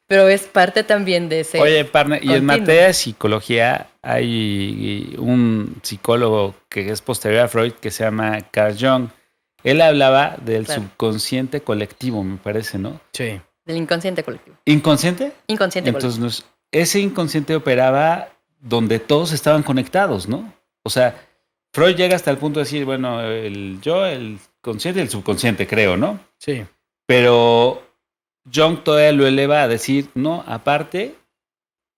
Pero es parte también de ese... Oye, partner, y en materia de psicología hay un psicólogo que es posterior a Freud que se llama Carl Jung. Él hablaba del subconsciente colectivo, me parece, ¿no? Sí. Del inconsciente colectivo. ¿Inconsciente? Inconsciente colectivo. Entonces, ese inconsciente operaba donde todos estaban conectados, ¿no? O sea, Freud llega hasta el punto de decir, bueno, el yo, el consciente y el subconsciente, creo, ¿no? Sí. Pero Jung todavía lo eleva a decir, no, aparte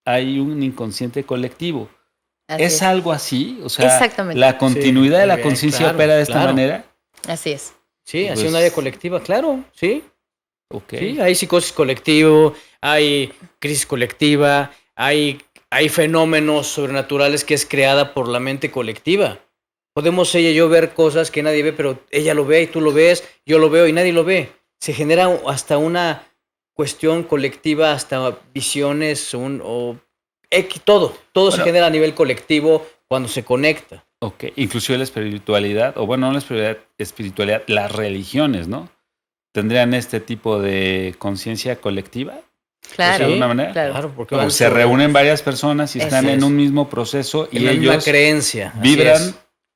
hay un inconsciente colectivo. ¿Es algo así? O sea, la continuidad de la conciencia opera de esta manera. Así es. Sí, así un área colectiva, claro, sí. Okay. Sí, hay psicosis colectivo, hay crisis colectiva, hay fenómenos sobrenaturales que es creada por la mente colectiva. Podemos ella y yo ver cosas que nadie ve, pero ella lo ve y tú lo ves, yo lo veo y nadie lo ve. Se genera hasta una cuestión colectiva, hasta visiones, todo se genera a nivel colectivo cuando se conecta. Ok, inclusive la espiritualidad, o bueno, no la espiritualidad, las religiones, ¿no? ¿Tendrían este tipo de conciencia colectiva? Claro, de alguna manera. Claro, porque se reúnen varias personas y están en un mismo proceso y ellos creencia, vibran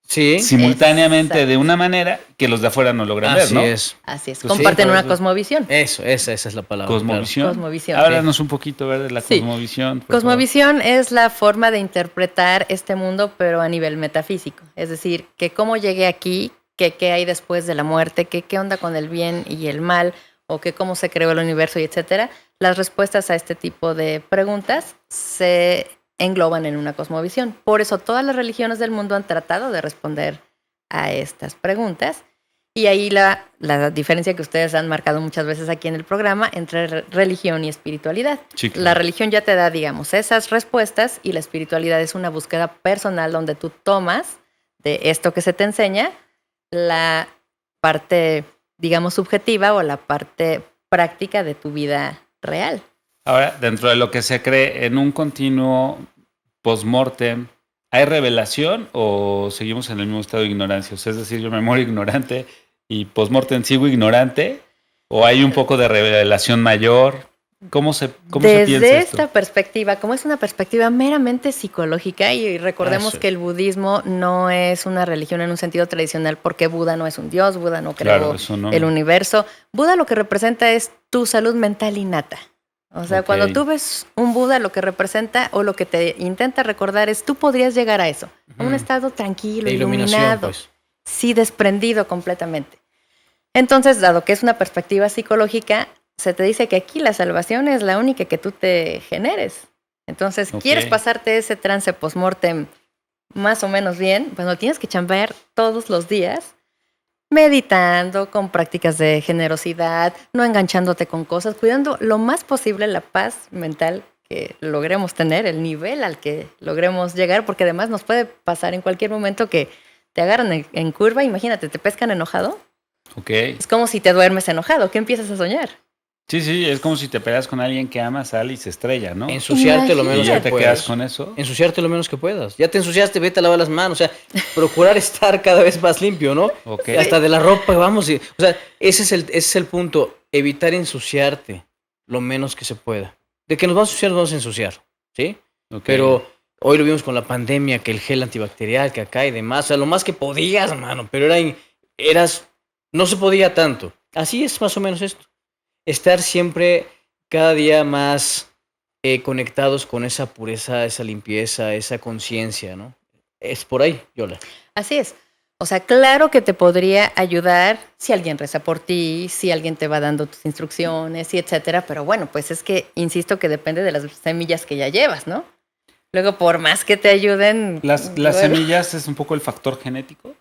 simultáneamente de una manera que los de afuera no logran ver, ¿no? Así es. Comparten una cosmovisión. Esa es la palabra. Cosmovisión. Claro. Cosmovisión. Háblanos un poquito de la cosmovisión. Cosmovisión es la forma de interpretar este mundo, pero a nivel metafísico. Es decir, que cómo llegué aquí, que qué hay después de la muerte, que qué onda con el bien y el mal, o que cómo se creó el universo, y etcétera. Las respuestas a este tipo de preguntas se engloban en una cosmovisión. Por eso todas las religiones del mundo han tratado de responder a estas preguntas. Y ahí la diferencia que ustedes han marcado muchas veces aquí en el programa entre religión y espiritualidad. Sí, claro. La religión ya te da, digamos, esas respuestas, y la espiritualidad es una búsqueda personal donde tú tomas de esto que se te enseña la parte digamos, subjetiva o la parte práctica de tu vida real. Ahora, dentro de lo que se cree en un continuo post-mortem, ¿hay revelación o seguimos en el mismo estado de ignorancia? O sea, es decir, yo me muero ignorante y post-mortem sigo ignorante, ¿o hay un poco de revelación mayor? ¿Cómo se piensa esto? Desde esta perspectiva, como es una perspectiva meramente psicológica, y recordemos que el budismo no es una religión en un sentido tradicional, porque Buda no es un dios, Buda no creó el universo. Buda lo que representa es tu salud mental innata. O sea, cuando tú ves un Buda, lo que representa o lo que te intenta recordar es tú podrías llegar a eso, a un estado tranquilo, iluminado, pues. Sí, desprendido completamente. Entonces, dado que es una perspectiva psicológica, se te dice que aquí la salvación es la única que tú te generes. Entonces, ¿quieres pasarte ese trance post-mortem más o menos bien? Bueno, tienes que chambear todos los días, meditando, con prácticas de generosidad, no enganchándote con cosas, cuidando lo más posible la paz mental que logremos tener, el nivel al que logremos llegar, porque además nos puede pasar en cualquier momento que te agarran en curva. Imagínate, te pescan enojado. Es como si te duermes enojado. ¿Qué empiezas a soñar? Sí, es como si te peleas con alguien que amas, sale y se estrella, ¿no? Ensuciarte lo menos que puedas. ¿Y ya te quedas con eso? Ensuciarte lo menos que puedas. Ya te ensuciaste, vete a lavar las manos. O sea, procurar estar cada vez más limpio, ¿no? Hasta de la ropa, vamos. O sea, ese es el punto. Evitar ensuciarte lo menos que se pueda. De que nos vamos a ensuciar, nos vamos a ensuciar, ¿sí? Pero hoy lo vimos con la pandemia, que el gel antibacterial, que acá y demás. O sea, lo más que podías, mano. Pero no se podía tanto. Así es más o menos esto. Estar siempre, cada día más conectados con esa pureza, esa limpieza, esa conciencia, ¿no? Es por ahí, Yola. Así es. O sea, claro que te podría ayudar si alguien reza por ti, si alguien te va dando tus instrucciones y etcétera. Pero bueno, pues es que, insisto, que depende de las semillas que ya llevas, ¿no? Luego, por más que te ayuden... ¿Las semillas es un poco el factor genético?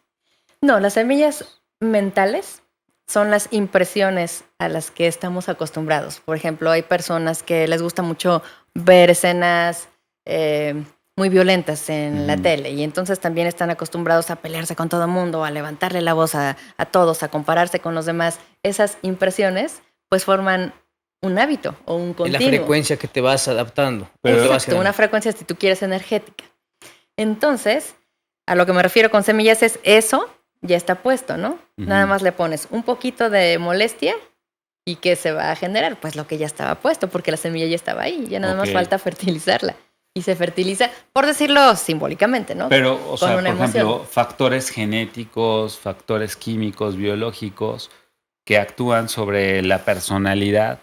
No, las semillas mentales son las impresiones a las que estamos acostumbrados. Por ejemplo, hay personas que les gusta mucho ver escenas muy violentas en la tele, y entonces también están acostumbrados a pelearse con todo el mundo, a levantarle la voz a todos, a compararse con los demás. Esas impresiones pues forman un hábito o un continuo. La frecuencia que te vas adaptando. Exacto, una frecuencia, si tú quieres, energética. Entonces, a lo que me refiero con semillas es eso. Ya está puesto, ¿no? Nada más le pones un poquito de molestia y ¿qué se va a generar? Pues lo que ya estaba puesto, porque la semilla ya estaba ahí, ya nada más falta fertilizarla. Y se fertiliza, por decirlo simbólicamente, ¿no? Pero, o sea, por ejemplo, factores genéticos, factores químicos, biológicos que actúan sobre la personalidad,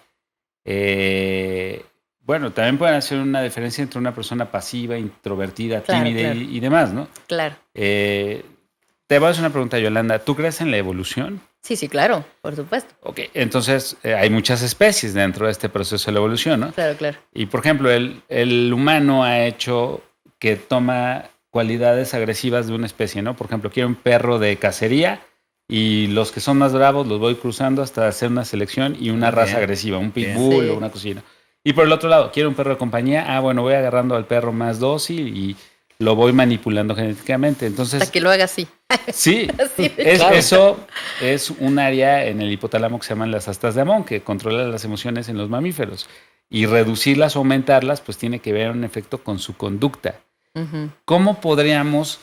bueno, también pueden hacer una diferencia entre una persona pasiva, introvertida, tímida y demás, ¿no? Claro. Te voy a hacer una pregunta, Yolanda. ¿Tú crees en la evolución? Sí, claro, por supuesto. Ok, entonces hay muchas especies dentro de este proceso de la evolución, ¿no? Claro. Y, por ejemplo, el humano ha hecho que toma cualidades agresivas de una especie, ¿no? Por ejemplo, quiero un perro de cacería y los que son más bravos los voy cruzando hasta hacer una selección y una raza agresiva, un pitbull o una cosina. Y por el otro lado, quiero un perro de compañía. Bueno, voy agarrando al perro más dócil y lo voy manipulando genéticamente. Entonces, hasta que lo haga así. Sí, eso es un área en el hipotálamo que se llaman las astas de Amón, que controla las emociones en los mamíferos. Y reducirlas o aumentarlas, pues tiene que ver un efecto con su conducta. ¿Cómo podríamos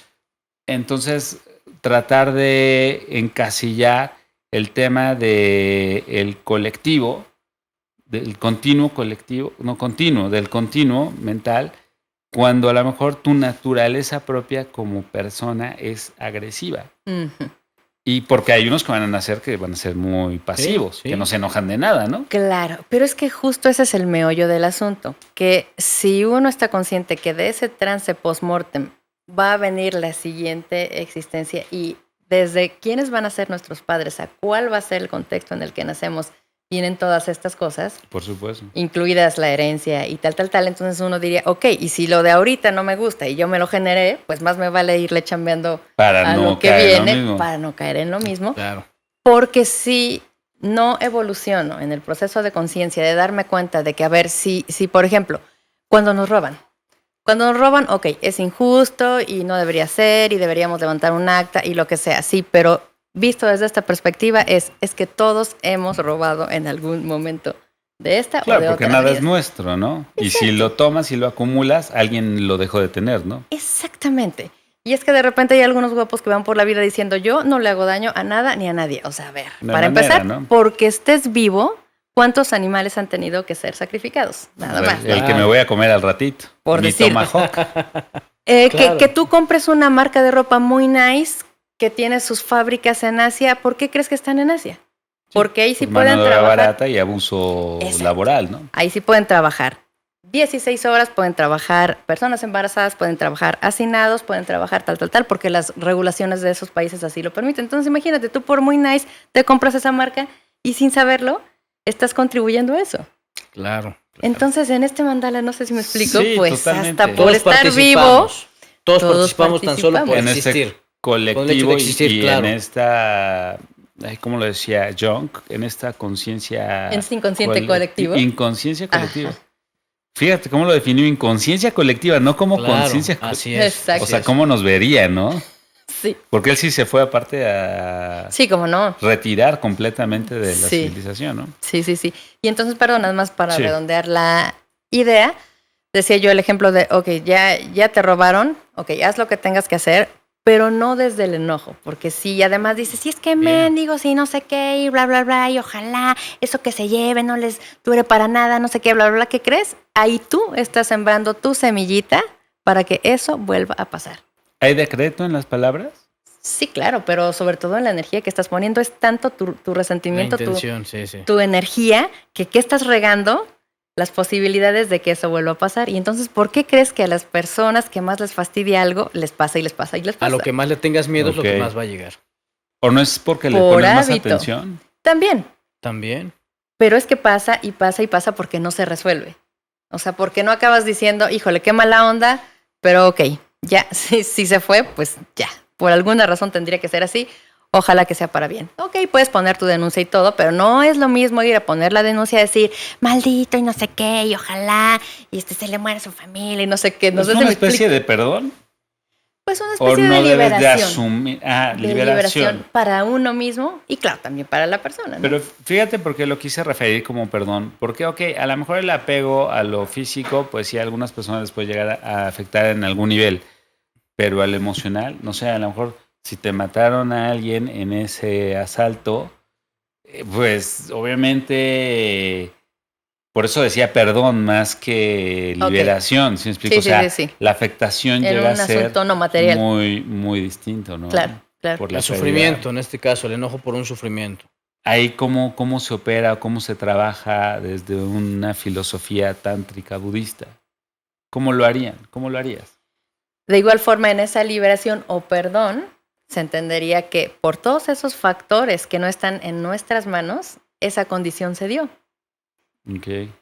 entonces tratar de encasillar el tema del colectivo, del continuo mental, cuando a lo mejor tu naturaleza propia como persona es agresiva? Y porque hay unos que van a nacer que van a ser muy pasivos, que no se enojan de nada, ¿no? Claro, pero es que justo ese es el meollo del asunto, que si uno está consciente que de ese trance post-mortem va a venir la siguiente existencia, y desde quiénes van a ser nuestros padres, a cuál va a ser el contexto en el que nacemos, vienen todas estas cosas. Por supuesto. Incluidas la herencia y tal. Entonces uno diría, ok, y si lo de ahorita no me gusta y yo me lo generé, pues más me vale irle chambeando para lo que viene, para no caer en lo mismo. Claro. Porque si no evoluciono en el proceso de conciencia, de darme cuenta de que, a ver, si por ejemplo, cuando nos roban, ok, es injusto y no debería ser y deberíamos levantar un acta y lo que sea, sí, pero visto desde esta perspectiva, es que todos hemos robado en algún momento de esta o de otra. Claro, porque nada vida. es nuestro, ¿no? Exacto. Y si lo tomas y lo acumulas, alguien lo dejó de tener, ¿no? Exactamente. Y es que de repente hay algunos guapos que van por la vida diciendo, yo no le hago daño a nada ni a nadie. O sea, a ver, De para manera, empezar, ¿no? porque estés vivo, ¿cuántos animales han tenido que ser sacrificados? Nada más. El que me voy a comer al ratito. Por Mi decir. tomahawk. Claro. Que tú compres una marca de ropa muy nice que tiene sus fábricas en Asia, ¿por qué crees que están en Asia? Porque ahí sí Por mano pueden de obra trabajar. barata y abuso Exacto. laboral, ¿no? Ahí sí pueden trabajar 16 horas, pueden trabajar personas embarazadas, pueden trabajar hacinados, pueden trabajar tal, porque las regulaciones de esos países así lo permiten. Entonces imagínate, tú por muy nice te compras esa marca y sin saberlo estás contribuyendo a eso. Claro. Entonces en este mandala, no sé si me explico, Sí, pues totalmente. hasta por Todos estar vivo, Todos participamos tan solo por En existir. este colectivo Con el hecho de existir, y claro. en esta, ¿cómo lo decía Jung? En esta conciencia... En este inconsciente colectivo. Inconsciencia colectiva. Ajá. Fíjate cómo lo definió, inconsciencia colectiva, no como Claro, conciencia así colectiva. es. Exacto. O sea, cómo nos vería, ¿no? Sí, Porque él sí se fue aparte a sí, como no. retirar completamente de la Sí. civilización, ¿no? Sí. Y entonces, perdón, nada más para Sí. redondear la idea, decía yo el ejemplo de, ok, ya te robaron, ok, haz lo que tengas que hacer, pero no desde el enojo, porque si además dices, si es que mendigo, si no sé qué, y bla, bla, bla, y ojalá eso que se lleve no les dure para nada, no sé qué, bla, bla, bla, ¿qué crees? Ahí tú estás sembrando tu semillita para que eso vuelva a pasar. ¿Hay decreto en las palabras? Sí, claro, pero sobre todo en la energía que estás poniendo es tanto tu La resentimiento, intención, sí. tu energía, que estás regando las posibilidades de que eso vuelva a pasar. Y entonces, ¿por qué crees que a las personas que más les fastidia algo les pasa y les pasa y les pasa? A lo que más le tengas miedo es lo que Ok. más va a llegar. ¿O no es porque le Por pones más hábito. atención? También, También. pero es que pasa y pasa y pasa porque no se resuelve. O sea, porque no acabas diciendo, híjole, qué mala onda, pero ok, ya, si se fue, pues ya. Por alguna razón tendría que ser así. Ojalá que sea para bien. Ok, puedes poner tu denuncia y todo, pero no es lo mismo ir a poner la denuncia y decir, maldito y no sé qué, y ojalá, y se le muere a su familia y no sé qué. No ¿Es sé si una me especie explico. de perdón? Pues una ¿O especie no de debes de liberación. asumir? De liberación para uno mismo y claro, también para la persona, ¿no? Pero fíjate por qué lo quise referir como perdón. Porque, ok, a lo mejor el apego a lo físico, pues sí, a algunas personas les puede llegar a afectar en algún nivel. Pero al emocional, no sé, a lo mejor si te mataron a alguien en ese asalto, pues obviamente, por eso decía perdón más que Ok. liberación, ¿sí me explico? Sí, O sea, sí. la afectación En llega un a ser asunto no material. muy, muy distinto, ¿no? Claro. Por la El sufrimiento, en este caso, el enojo por un sufrimiento. Ahí cómo se opera, cómo se trabaja desde una filosofía tántrica budista. ¿Cómo lo harían? ¿Cómo lo harías? De igual forma, en esa liberación o perdón, se entendería que por todos esos factores que no están en nuestras manos, esa condición se dio. Okay.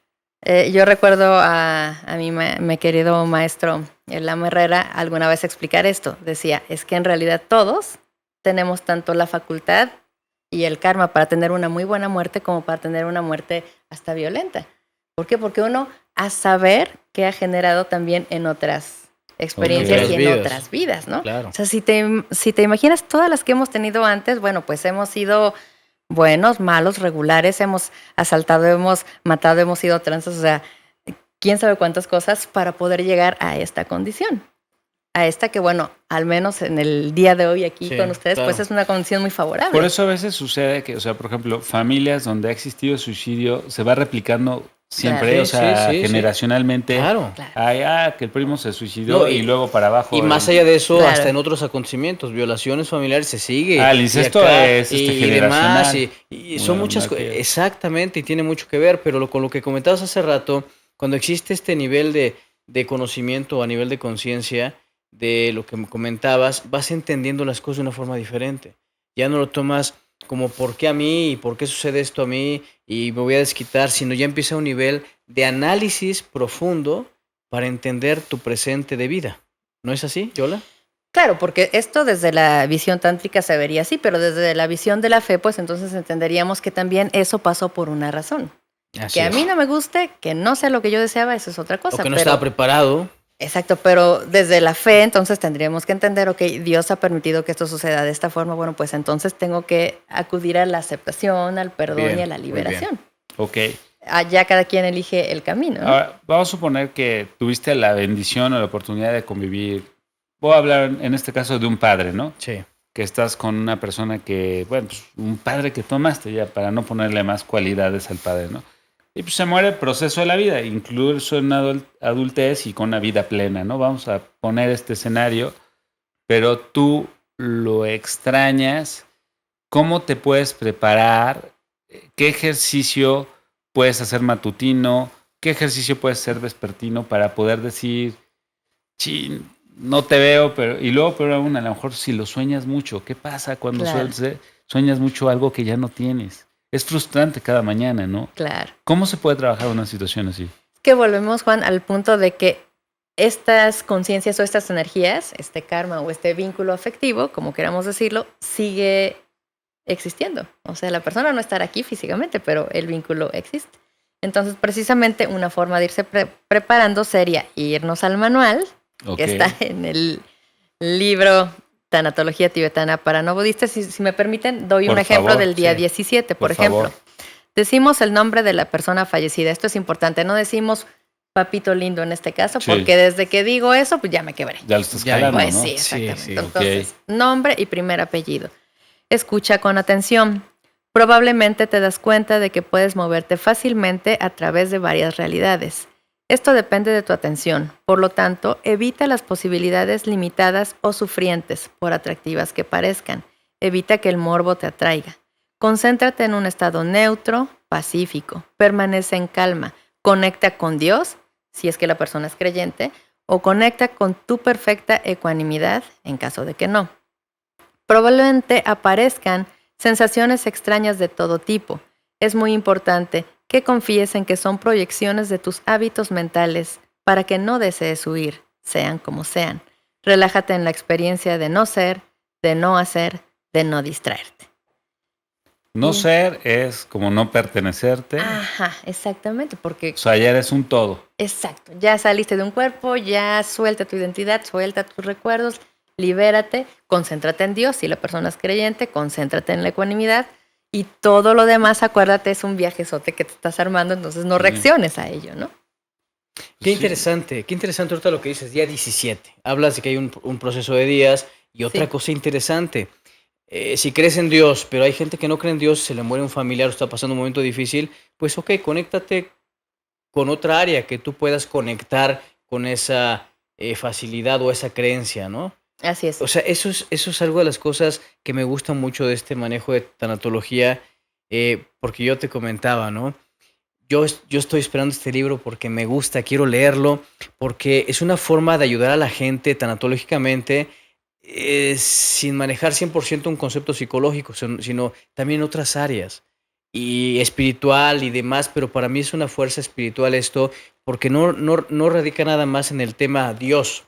Yo recuerdo a mi querido maestro, el Lama Herrera, alguna vez explicar esto. Decía, es que en realidad todos tenemos tanto la facultad y el karma para tener una muy buena muerte como para tener una muerte hasta violenta. ¿Por qué? Porque uno a saber que ha generado también en otras experiencias Otras y en vidas. otras vidas, ¿no? Claro. O sea, si te imaginas todas las que hemos tenido antes, bueno, pues hemos sido buenos, malos, regulares, hemos asaltado, hemos matado, hemos sido tranzas, o sea, quién sabe cuántas cosas para poder llegar a esta condición. A esta que, bueno, al menos en el día de hoy aquí Sí, con ustedes, claro. pues es una condición muy favorable. Por eso a veces sucede que, o sea, por ejemplo, familias donde ha existido suicidio se va replicando siempre, Claro. o sea, Sí. generacionalmente. Claro. Claro. Ay, que el primo se suicidó No, y luego para abajo. Y más allá de eso, Claro. hasta en otros acontecimientos, violaciones familiares se sigue. El incesto y acá, es y generacional. demás, y son Bueno, muchas cosas. que- Exactamente, y tiene mucho que ver, pero con lo que comentabas hace rato, cuando existe este nivel de conocimiento a nivel de conciencia de lo que me comentabas, vas entendiendo las cosas de una forma diferente. Ya no lo tomas como por qué a mí y por qué sucede esto a mí y me voy a desquitar, sino ya empieza un nivel de análisis profundo para entender tu presente de vida. ¿No es así, Yola? Claro, porque esto desde la visión tántrica se vería así, pero desde la visión de la fe, pues entonces entenderíamos que también eso pasó por una razón. Así Que a es. mí no me guste, que no sea lo que yo deseaba, eso es otra cosa. O que no pero estaba preparado. Exacto, pero desde la fe entonces tendríamos que entender, ok, Dios ha permitido que esto suceda de esta forma, bueno, pues entonces tengo que acudir a la aceptación, al perdón y a la liberación. Ok. Ya cada quien elige el camino, ¿no? Ahora, vamos a suponer que tuviste la bendición o la oportunidad de convivir. Voy a hablar en este caso de un padre, ¿no? Sí. Que estás con una persona que, bueno, pues un padre que tomaste ya, para no ponerle más cualidades al padre, ¿no? Y pues se muere el proceso de la vida, incluso en adultez y con una vida plena, ¿no? Vamos a poner este escenario, pero tú lo extrañas. ¿Cómo te puedes preparar? ¿Qué ejercicio puedes hacer matutino? ¿Qué ejercicio puedes hacer vespertino para poder decir, chin, no te veo, pero... Y luego, pero aún, a lo mejor si lo sueñas mucho, ¿qué pasa cuando Claro. sueñas mucho algo que ya no tienes? Es frustrante cada mañana, ¿no? Claro. ¿Cómo se puede trabajar una situación así? Que volvemos, Juan, al punto de que estas conciencias o estas energías, este karma o este vínculo afectivo, como queramos decirlo, sigue existiendo. O sea, la persona no estará aquí físicamente, pero el vínculo existe. Entonces, precisamente una forma de irse preparando sería irnos al manual, que está en el libro Tanatología Tibetana para No Budistas. Si me permiten, doy un ejemplo del día 17, por ejemplo. Decimos el nombre de la persona fallecida. Esto es importante. No decimos papito lindo en este caso, porque desde que digo eso, pues ya me quebré. Ya lo estás calando, pues, ¿no? Sí, exactamente. Sí, Entonces, nombre y primer apellido. Escucha con atención. Probablemente te das cuenta de que puedes moverte fácilmente a través de varias realidades. Esto depende de tu atención. Por lo tanto, evita las posibilidades limitadas o sufrientes, por atractivas que parezcan. Evita que el morbo te atraiga. Concéntrate en un estado neutro, pacífico. Permanece en calma. Conecta con Dios, si es que la persona es creyente, o conecta con tu perfecta ecuanimidad, en caso de que no. Probablemente aparezcan sensaciones extrañas de todo tipo. Es muy importante que confíes en que son proyecciones de tus hábitos mentales para que no desees huir, sean como sean. Relájate en la experiencia de no ser, de no hacer, de no distraerte. No ser es como no pertenecerte. Ajá, exactamente, porque... O sea, ya eres un todo. Exacto, ya saliste de un cuerpo, ya suelta tu identidad, suelta tus recuerdos, libérate, concéntrate en Dios. Si la persona es creyente, concéntrate en la ecuanimidad y todo lo demás, acuérdate, es un viajezote que te estás armando, entonces no reacciones a ello, ¿no? Qué interesante ahorita lo que dices, día 17. Hablas de que hay un proceso de días y otra cosa interesante. Si crees en Dios, pero hay gente que no cree en Dios, se le muere un familiar o está pasando un momento difícil, pues ok, conéctate con otra área que tú puedas conectar con esa facilidad o esa creencia, ¿no? Así es. O sea, eso es algo de las cosas que me gusta mucho de este manejo de tanatología, porque yo te comentaba, ¿no? Yo estoy esperando este libro porque me gusta, quiero leerlo, porque es una forma de ayudar a la gente tanatológicamente, sin manejar 100% un concepto psicológico, sino también otras áreas, y espiritual y demás, pero para mí es una fuerza espiritual esto, porque no radica nada más en el tema Dios,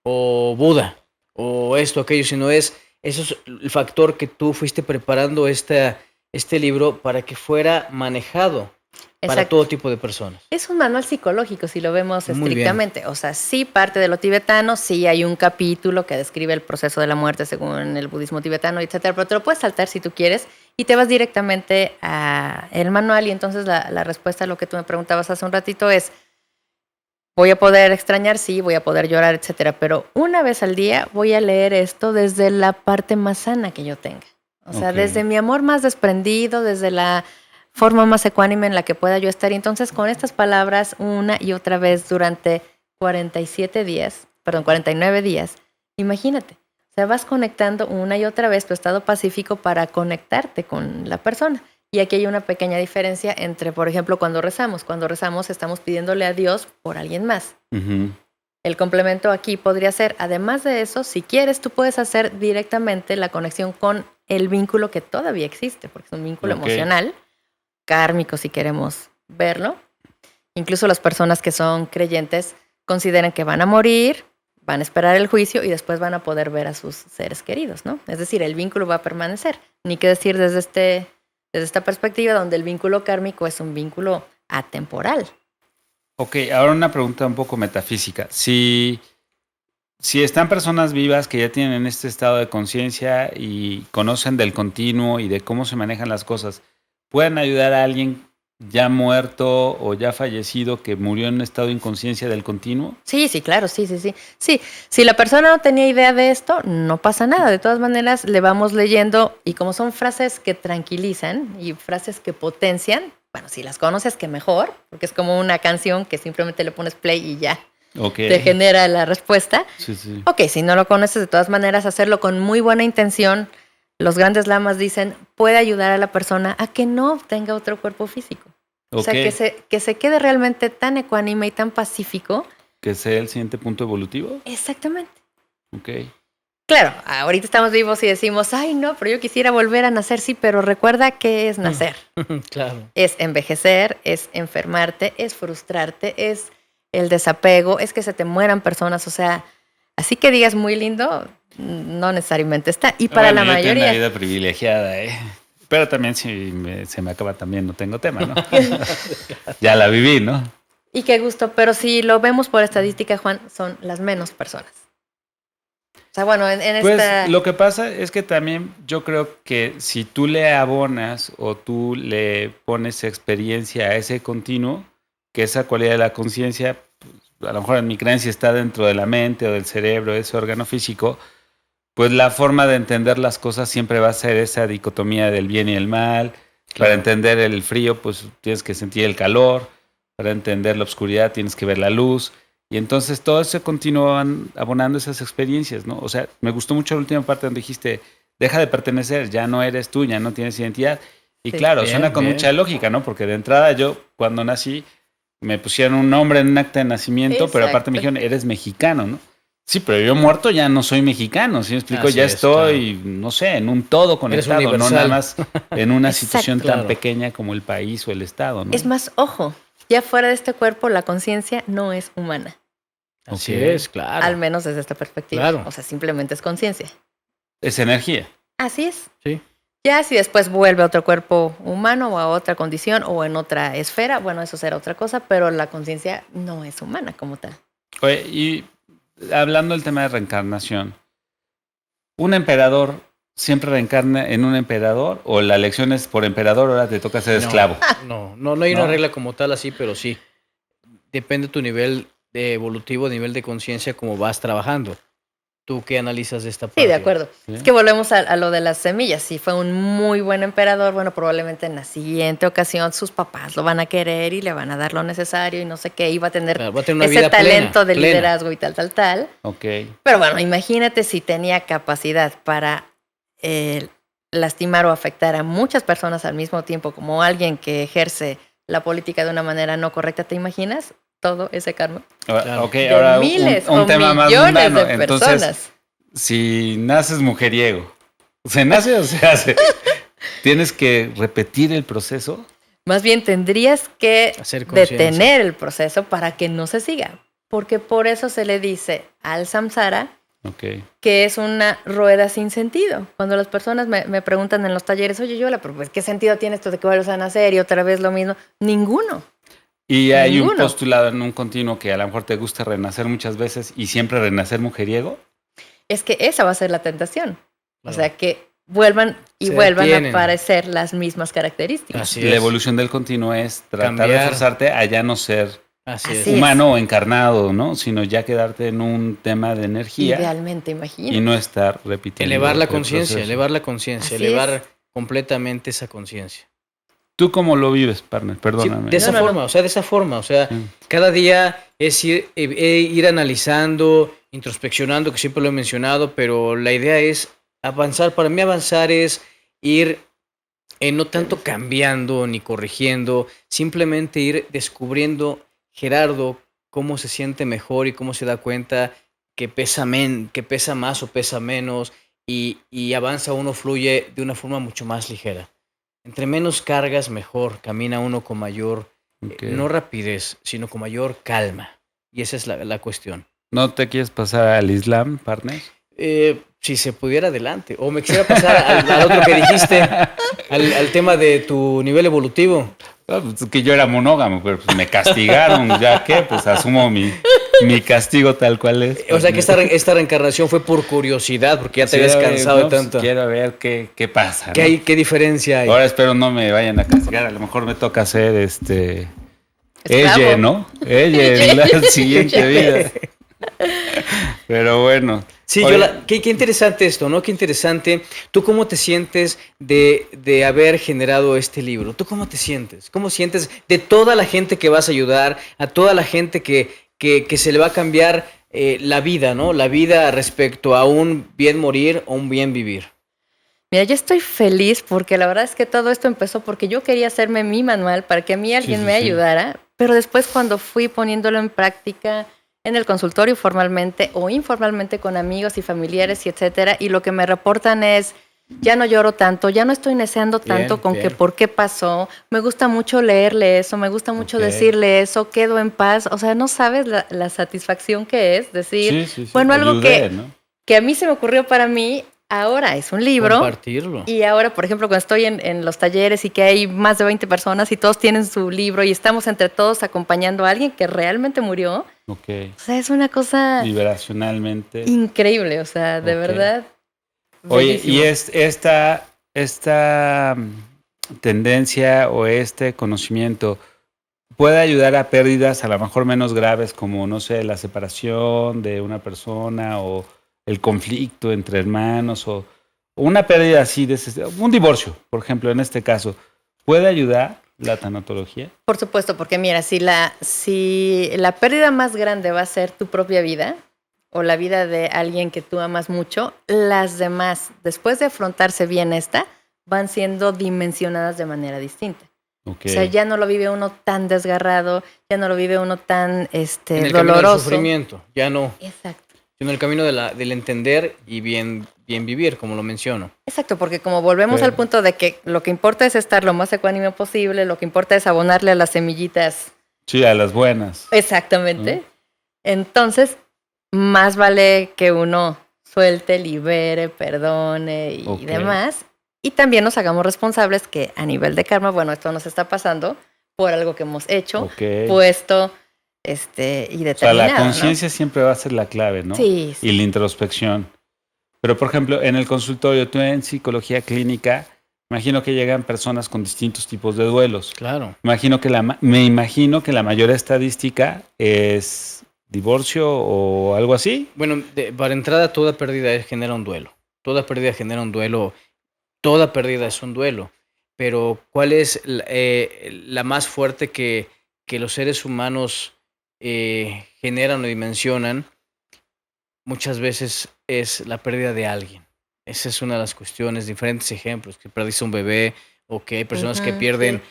o Buda, o esto, aquello, sino eso es el factor que tú fuiste preparando este libro para que fuera manejado para todo tipo de personas. Es un manual psicológico, si lo vemos estrictamente. O sea, sí parte de lo tibetano, sí hay un capítulo que describe el proceso de la muerte según el budismo tibetano, etcétera, pero te lo puedes saltar si tú quieres y te vas directamente al manual. Y entonces la respuesta a lo que tú me preguntabas hace un ratito es: voy a poder extrañar, sí, voy a poder llorar, etcétera, pero una vez al día voy a leer esto desde la parte más sana que yo tenga. O sea, desde mi amor más desprendido, desde la forma más ecuánime en la que pueda yo estar. Y entonces con estas palabras una y otra vez durante 49 días, imagínate, o sea, vas conectando una y otra vez tu estado pacífico para conectarte con la persona. Y aquí hay una pequeña diferencia entre, por ejemplo, cuando rezamos. Cuando rezamos estamos pidiéndole a Dios por alguien más. El complemento aquí podría ser, además de eso, si quieres, tú puedes hacer directamente la conexión con el vínculo que todavía existe, porque es un vínculo emocional, kármico si queremos verlo. Incluso las personas que son creyentes consideran que van a morir, van a esperar el juicio y después van a poder ver a sus seres queridos, ¿no? Es decir, el vínculo va a permanecer. Ni que decir desde esta perspectiva donde el vínculo kármico es un vínculo atemporal. Ok, ahora una pregunta un poco metafísica. Si están personas vivas que ya tienen este estado de conciencia y conocen del continuo y de cómo se manejan las cosas, ¿pueden ayudar a alguien ya muerto o ya fallecido que murió en un estado de inconsciencia del continuo? Sí, sí, claro, sí. Sí, si la persona no tenía idea de esto, no pasa nada. De todas maneras, le vamos leyendo y como son frases que tranquilizan y frases que potencian, bueno, si las conoces, que mejor, porque es como una canción que simplemente le pones play y ya te genera la respuesta. Sí. Ok, si no lo conoces, de todas maneras, hacerlo con muy buena intención. Los grandes lamas dicen, puede ayudar a la persona a que no tenga otro cuerpo físico. O sea, que se quede realmente tan ecuánime y tan pacífico. ¿Que sea el siguiente punto evolutivo? Exactamente. Ok. Claro, ahorita estamos vivos y decimos, ay, no, pero yo quisiera volver a nacer, sí, pero recuerda que es nacer. Claro. Es envejecer, es enfermarte, es frustrarte, es el desapego, es que se te mueran personas. O sea, así que digas muy lindo, no necesariamente está. Y para la mayoría. Yo tengo una vida privilegiada, Pero también si se me acaba también no tengo tema, ¿no? Ya la viví, ¿no? Y qué gusto, pero si lo vemos por estadística, Juan, son las menos personas. O sea, bueno, en pues esta... lo que pasa es que también yo creo que si tú le abonas o tú le pones experiencia a ese continuo, que esa cualidad de la conciencia, pues, a lo mejor en mi creencia está dentro de la mente o del cerebro, de ese órgano físico, pues la forma de entender las cosas siempre va a ser esa dicotomía del bien y el mal. Claro. Para entender el frío, pues tienes que sentir el calor. Para entender la oscuridad tienes que ver la luz. Y entonces todo eso continúan abonando esas experiencias, ¿no? O sea, me gustó mucho la última parte donde dijiste, deja de pertenecer, ya no eres tú, ya no tienes identidad. Y sí, claro, suena con mucha lógica, ¿no? Porque de entrada yo, cuando nací, me pusieron un nombre en un acta de nacimiento, exacto, pero aparte me dijeron, eres mexicano, ¿no? Sí, pero yo muerto ya no soy mexicano, ¿sí me explico? Así ya estoy, claro, no sé, en un todo conectado, no nada más en una situación tan pequeña como el país o el estado, ¿no? Es más, ojo, ya fuera de este cuerpo la conciencia no es humana. Así es, claro. Al menos desde esta perspectiva. Claro. O sea, simplemente es conciencia. Es energía. Así es. Sí. Ya si después vuelve a otro cuerpo humano o a otra condición o en otra esfera, bueno, eso será otra cosa, pero la conciencia no es humana como tal. Oye, y hablando del tema de reencarnación, ¿un emperador siempre reencarna en un emperador o la elección es por emperador, ahora te toca ser esclavo? No hay una regla como tal así, pero sí. Depende de tu nivel de evolutivo, nivel de conciencia, cómo vas trabajando. ¿Tú qué analizas de esta parte? Sí, de acuerdo. ¿Sí? Es que volvemos a lo de las semillas. Si fue un muy buen emperador, bueno, probablemente en la siguiente ocasión sus papás lo van a querer y le van a dar lo necesario y no sé qué, y va a tener, claro, ese talento de liderazgo y tal. Ok. Pero bueno, imagínate si tenía capacidad para lastimar o afectar a muchas personas al mismo tiempo, como alguien que ejerce la política de una manera no correcta, ¿te imaginas? Todo ese karma. Claro. Ok, ahora miles un tema más millones mundano. De personas. Entonces, si naces mujeriego, ¿se nace o se hace? ¿Tienes que repetir el proceso? Más bien tendrías que detener el proceso para que no se siga. Porque por eso se le dice al samsara que es una rueda sin sentido. Cuando las personas me preguntan en los talleres, oye, Yola, pero pues, ¿qué sentido tiene esto de que vuelvas a nacer y otra vez lo mismo? Ninguno. Y hay un postulado en un continuo que a lo mejor te gusta renacer muchas veces y siempre renacer mujeriego. Es que esa va a ser la tentación. Claro. O sea, que vuelvan a aparecer las mismas características. Así la evolución del continuo es tratar de forzarte a ya no ser humano o encarnado, ¿no? Sino ya quedarte en un tema de energía. Idealmente, imagínate. Y no estar repitiendo. Elevar la conciencia, elevar completamente esa conciencia. ¿Tú cómo lo vives, partner? Perdóname. Sí, de esa forma. Cada día es ir analizando, introspeccionando, que siempre lo he mencionado, pero la idea es avanzar. Para mí avanzar es ir no tanto cambiando ni corrigiendo, simplemente ir descubriendo, Gerardo, cómo se siente mejor y cómo se da cuenta que pesa más o pesa menos y avanza uno, fluye de una forma mucho más ligera. Entre menos cargas, mejor. Camina uno con mayor, no rapidez, sino con mayor calma. Y esa es la cuestión. ¿No te quieres pasar al Islam, partner? Si se pudiera, adelante. O me quisiera pasar al otro que dijiste, al tema de tu nivel evolutivo. Pues, que yo era monógamo, pero pues me castigaron, ya que pues asumo mi castigo tal cual es. O sea que esta reencarnación fue por curiosidad, porque ya te habías cansado de tanto. Pues, quiero ver qué pasa. ¿Qué diferencia hay? Ahora espero no me vayan a castigar, a lo mejor me toca hacer Esclavo. ella, ¿no? Ella en la siguiente vida. Pero bueno. Sí, qué interesante esto, ¿no? Qué interesante. ¿Tú cómo te sientes de haber generado este libro? ¿Tú cómo te sientes? ¿Cómo sientes de toda la gente que vas a ayudar, a toda la gente que se le va a cambiar la vida, ¿no? La vida respecto a un bien morir o un bien vivir. Mira, yo estoy feliz porque la verdad es que todo esto empezó porque yo quería hacerme mi manual para que a mí alguien me ayudara, pero después cuando fui poniéndolo en práctica en el consultorio formalmente o informalmente con amigos y familiares y etcétera, y lo que me reportan es, ya no lloro tanto, ya no estoy neceando tanto con que por qué pasó, me gusta mucho leerle eso, me gusta mucho decirle eso, quedo en paz, o sea, no sabes la satisfacción que es decir, bueno, algo que a mí se me ocurrió para mí, ahora es un libro. Compartirlo. Y ahora, por ejemplo, cuando estoy en los talleres y que hay más de 20 personas y todos tienen su libro y estamos entre todos acompañando a alguien que realmente murió. O sea, es una cosa... Liberacionalmente. Increíble, o sea, de verdad. Oye, bellísimo. y esta tendencia o este conocimiento puede ayudar a pérdidas a lo mejor menos graves como, no sé, la separación de una persona o el conflicto entre hermanos o una pérdida así, un divorcio, por ejemplo, en este caso. ¿Puede ayudar la tanatología? Por supuesto, porque mira, si la pérdida más grande va a ser tu propia vida o la vida de alguien que tú amas mucho, las demás, después de afrontarse bien esta, van siendo dimensionadas de manera distinta. O sea, ya no lo vive uno tan desgarrado, ya no lo vive uno tan en el doloroso. Camino del sufrimiento, ya no. Exacto. Sino el camino del entender y bien vivir, como lo menciono. Exacto, porque como volvemos al punto de que lo que importa es estar lo más ecuánime posible, lo que importa es abonarle a las semillitas. Sí, a las buenas. Exactamente. Entonces, más vale que uno suelte, libere, perdone y demás. Y también nos hagamos responsables que a nivel de karma, bueno, esto nos está pasando por algo que hemos hecho, puesto y determinado. O sea, la conciencia siempre va a ser la clave, ¿no? Sí. Y la introspección. Pero, por ejemplo, en el consultorio, tú en psicología clínica, imagino que llegan personas con distintos tipos de duelos. Claro. Me imagino que la mayor estadística es divorcio o algo así. Bueno, para entrada, toda pérdida genera un duelo. Toda pérdida genera un duelo. Toda pérdida es un duelo. Pero, ¿cuál es la más fuerte que los seres humanos generan o dimensionan? Muchas veces es la pérdida de alguien. Esa es una de las cuestiones, diferentes ejemplos, que perdiste un bebé o que hay personas que pierden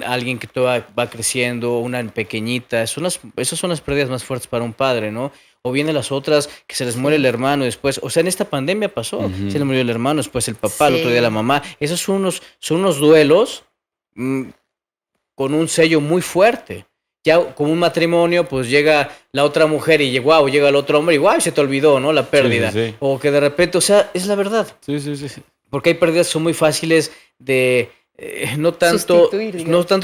a alguien que todavía va creciendo, una pequeñita. Esas son las pérdidas más fuertes para un padre, ¿no? O vienen las otras, que se les muere el hermano después. O sea, en esta pandemia pasó. Se le murió el hermano, después el papá, el otro día la mamá. Esos son unos duelos con un sello muy fuerte. Ya como un matrimonio, pues llega la otra mujer y llega el otro hombre y ¡guau! Se te olvidó, ¿no? La pérdida. Sí. O que de repente, o sea, es la verdad. Sí. Porque hay pérdidas que son muy fáciles de no tanto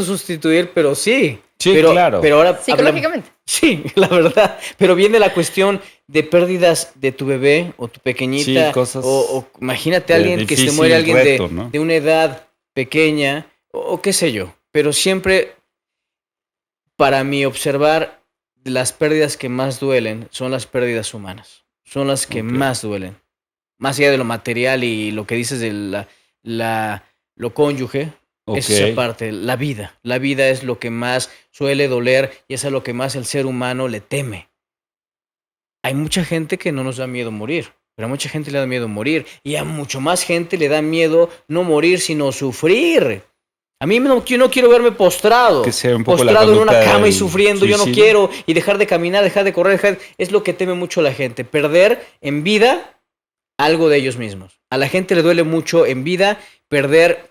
sustituir, pero sí. Sí, claro. Pero ahora psicológicamente. Sí, la verdad. Pero viene la cuestión de pérdidas de tu bebé o tu pequeñita. Sí, cosas o imagínate a alguien que se muere, alguien reto, ¿no? de una edad pequeña o qué sé yo. Pero siempre, para mí, observar las pérdidas que más duelen son las pérdidas humanas. Son las que más duelen. Más allá de lo material y lo que dices de lo cónyuge, es esa parte, la vida. La vida es lo que más suele doler y es a lo que más el ser humano le teme. Hay mucha gente que no nos da miedo morir, pero a mucha gente le da miedo morir y a mucho más gente le da miedo no morir, sino sufrir. A mí yo no quiero verme postrado, que sea un poco postrado en una cama y sufriendo. Suicidio. Yo no quiero, y dejar de caminar, dejar de correr, es lo que teme mucho la gente, perder en vida algo de ellos mismos. A la gente le duele mucho en vida perder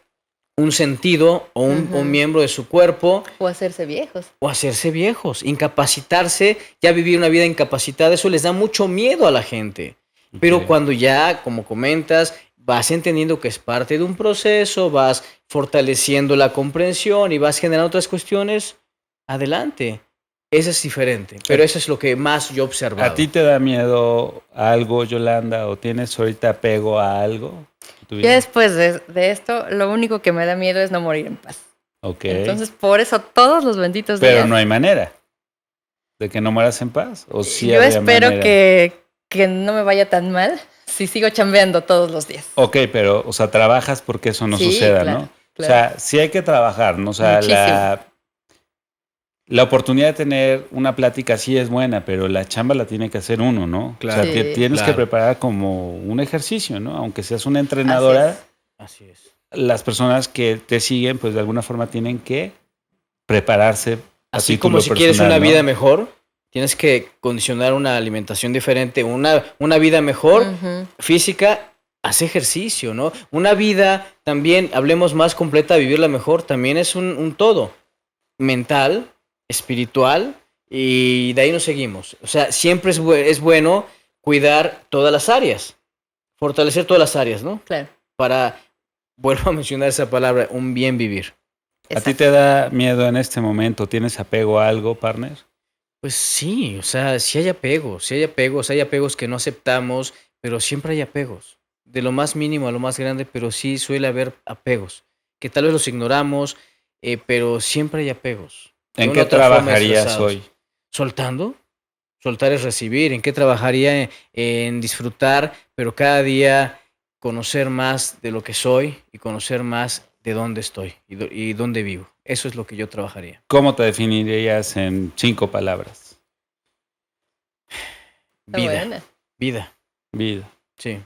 un sentido o un miembro de su cuerpo. O hacerse viejos. Incapacitarse, ya vivir una vida incapacitada, eso les da mucho miedo a la gente. Pero cuando ya, como comentas, vas entendiendo que es parte de un proceso, vas fortaleciendo la comprensión y vas generando otras cuestiones, adelante. Eso es diferente, pero eso es lo que más yo he observado. ¿A ti te da miedo algo, Yolanda, o tienes ahorita apego a algo? Ya después de esto, lo único que me da miedo es no morir en paz. Ok. Entonces, por eso todos los benditos días... Pero no hay manera de que no mueras en paz. ¿O sí yo espero manera? que no me vaya tan mal si sigo chambeando todos los días. Ok, pero, o sea, trabajas porque eso no suceda, claro, ¿no? Claro. O sea, sí hay que trabajar, ¿no? O sea, la oportunidad de tener una plática sí es buena, pero la chamba la tiene que hacer uno, ¿no? Claro. O sea, tienes que preparar como un ejercicio, ¿no? Aunque seas una entrenadora, Así es. las personas que te siguen, pues de alguna forma tienen que prepararse. Así como si quieres una vida mejor, tienes que condicionar una alimentación diferente, una vida mejor, física, haz ejercicio, ¿no? Una vida también, hablemos más completa, vivirla mejor, también es un todo. Mental, espiritual, y de ahí nos seguimos. O sea, siempre es bueno cuidar todas las áreas, fortalecer todas las áreas, ¿no? Claro. Para, vuelvo a mencionar esa palabra, un bien vivir. ¿A ti te da miedo en este momento? ¿Tienes apego a algo, partner? Pues sí, o sea, sí hay apegos, hay apegos que no aceptamos, pero siempre hay apegos. De lo más mínimo a lo más grande, pero sí suele haber apegos, que tal vez los ignoramos, pero siempre hay apegos. ¿En qué trabajarías hoy? ¿Soltando? Soltar es recibir. ¿En qué trabajaría? En disfrutar, pero cada día conocer más de lo que soy y conocer más de dónde estoy y dónde vivo. Eso es lo que yo trabajaría. ¿Cómo te definirías en 5 palabras? Vida. Buena. Vida. Vida. Sí.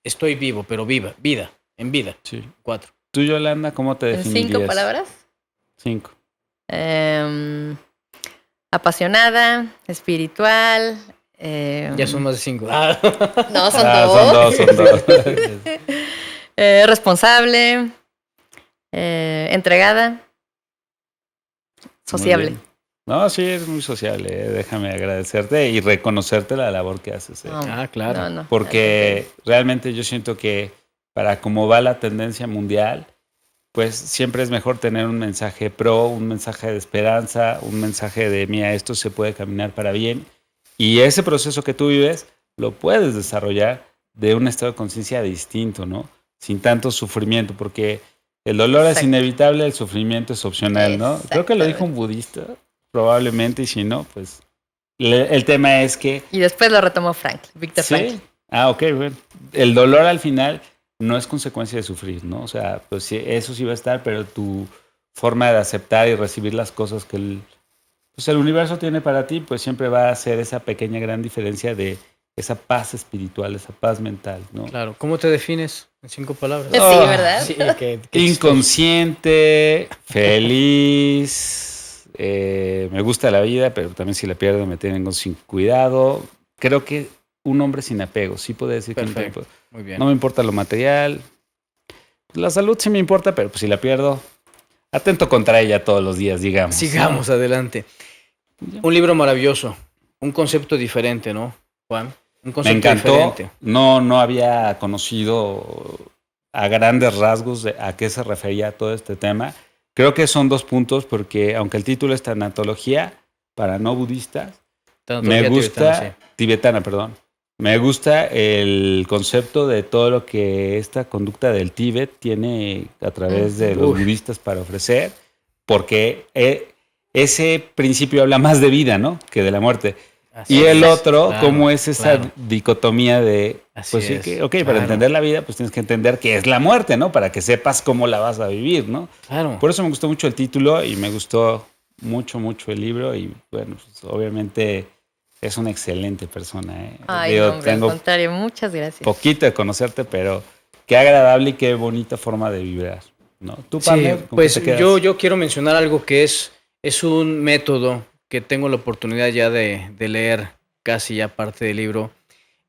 Estoy vivo, pero viva. Vida. En vida. Sí. 4. ¿Tú, Yolanda, cómo te definirías? ¿En 5 palabras? 5. Apasionada, espiritual. Ya son más de 5. No, son 2. Son 2. Responsable, entregada, sociable. No, sí, es muy sociable. Déjame agradecerte y reconocerte la labor que haces. Claro. No. Porque realmente yo siento que para cómo va la tendencia mundial, pues siempre es mejor tener un mensaje pro, un mensaje de esperanza, un mensaje de, mira, esto se puede caminar para bien. Y ese proceso que tú vives lo puedes desarrollar de un estado de conciencia distinto, ¿no? Sin tanto sufrimiento, porque el dolor es inevitable, el sufrimiento es opcional, ¿no? Creo que lo dijo un budista, probablemente, y si no, pues el tema es que... Y después lo retomó Víctor Frankl. Ok, bueno. El dolor al final no es consecuencia de sufrir, ¿no? O sea, pues sí, eso sí va a estar, pero tu forma de aceptar y recibir las cosas que el universo tiene para ti, pues siempre va a ser esa pequeña gran diferencia de esa paz espiritual, esa paz mental, ¿no? Claro. ¿Cómo te defines en 5 palabras? Sí, ¿verdad? Sí, inconsciente, feliz, me gusta la vida, pero también si la pierdo me tengo sin cuidado. Creo que un hombre sin apego, sí puedo decir. Perfecto. Que muy bien. No me importa lo material. La salud sí me importa, pero pues si la pierdo, atento contra ella todos los días, digamos. Sigamos adelante. Un libro maravilloso, un concepto diferente, ¿no, Juan? Un concepto me encantó. Diferente. No había conocido a grandes rasgos a qué se refería todo este tema. Creo que son 2 puntos, porque aunque el título es tanatología para no budistas, me gusta tibetana, perdón. Me gusta el concepto de todo lo que esta conducta del Tíbet tiene a través de los budistas para ofrecer, porque ese principio habla más de vida, ¿no?, que de la muerte. Así y el otro, claro, cómo es esa dicotomía de, pues sí, que, para entender la vida, pues tienes que entender qué es la muerte, ¿no?, para que sepas cómo la vas a vivir, ¿no? Claro. Por eso me gustó mucho el título y me gustó mucho el libro, y bueno, pues, obviamente es una excelente persona. Ay, no, hombre, al contrario, muchas gracias. Poquito de conocerte, pero qué agradable y qué bonita forma de vibrar, ¿no? ¿Tú, partner, sí, pues yo quiero mencionar algo que es un método que tengo la oportunidad ya de leer casi ya parte del libro,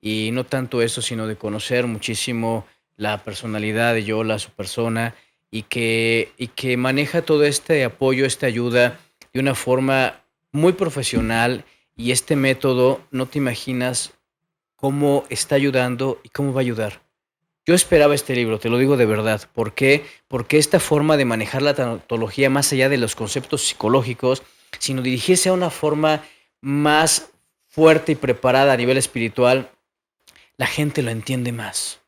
y no tanto eso, sino de conocer muchísimo la personalidad de Yola, su persona, y que maneja todo este apoyo, esta ayuda de una forma muy profesional. Y este método, no te imaginas cómo está ayudando y cómo va a ayudar. Yo esperaba este libro, te lo digo de verdad. ¿Por qué? Porque esta forma de manejar la tanatología más allá de los conceptos psicológicos, sino dirigirse a una forma más fuerte y preparada a nivel espiritual, la gente lo entiende más.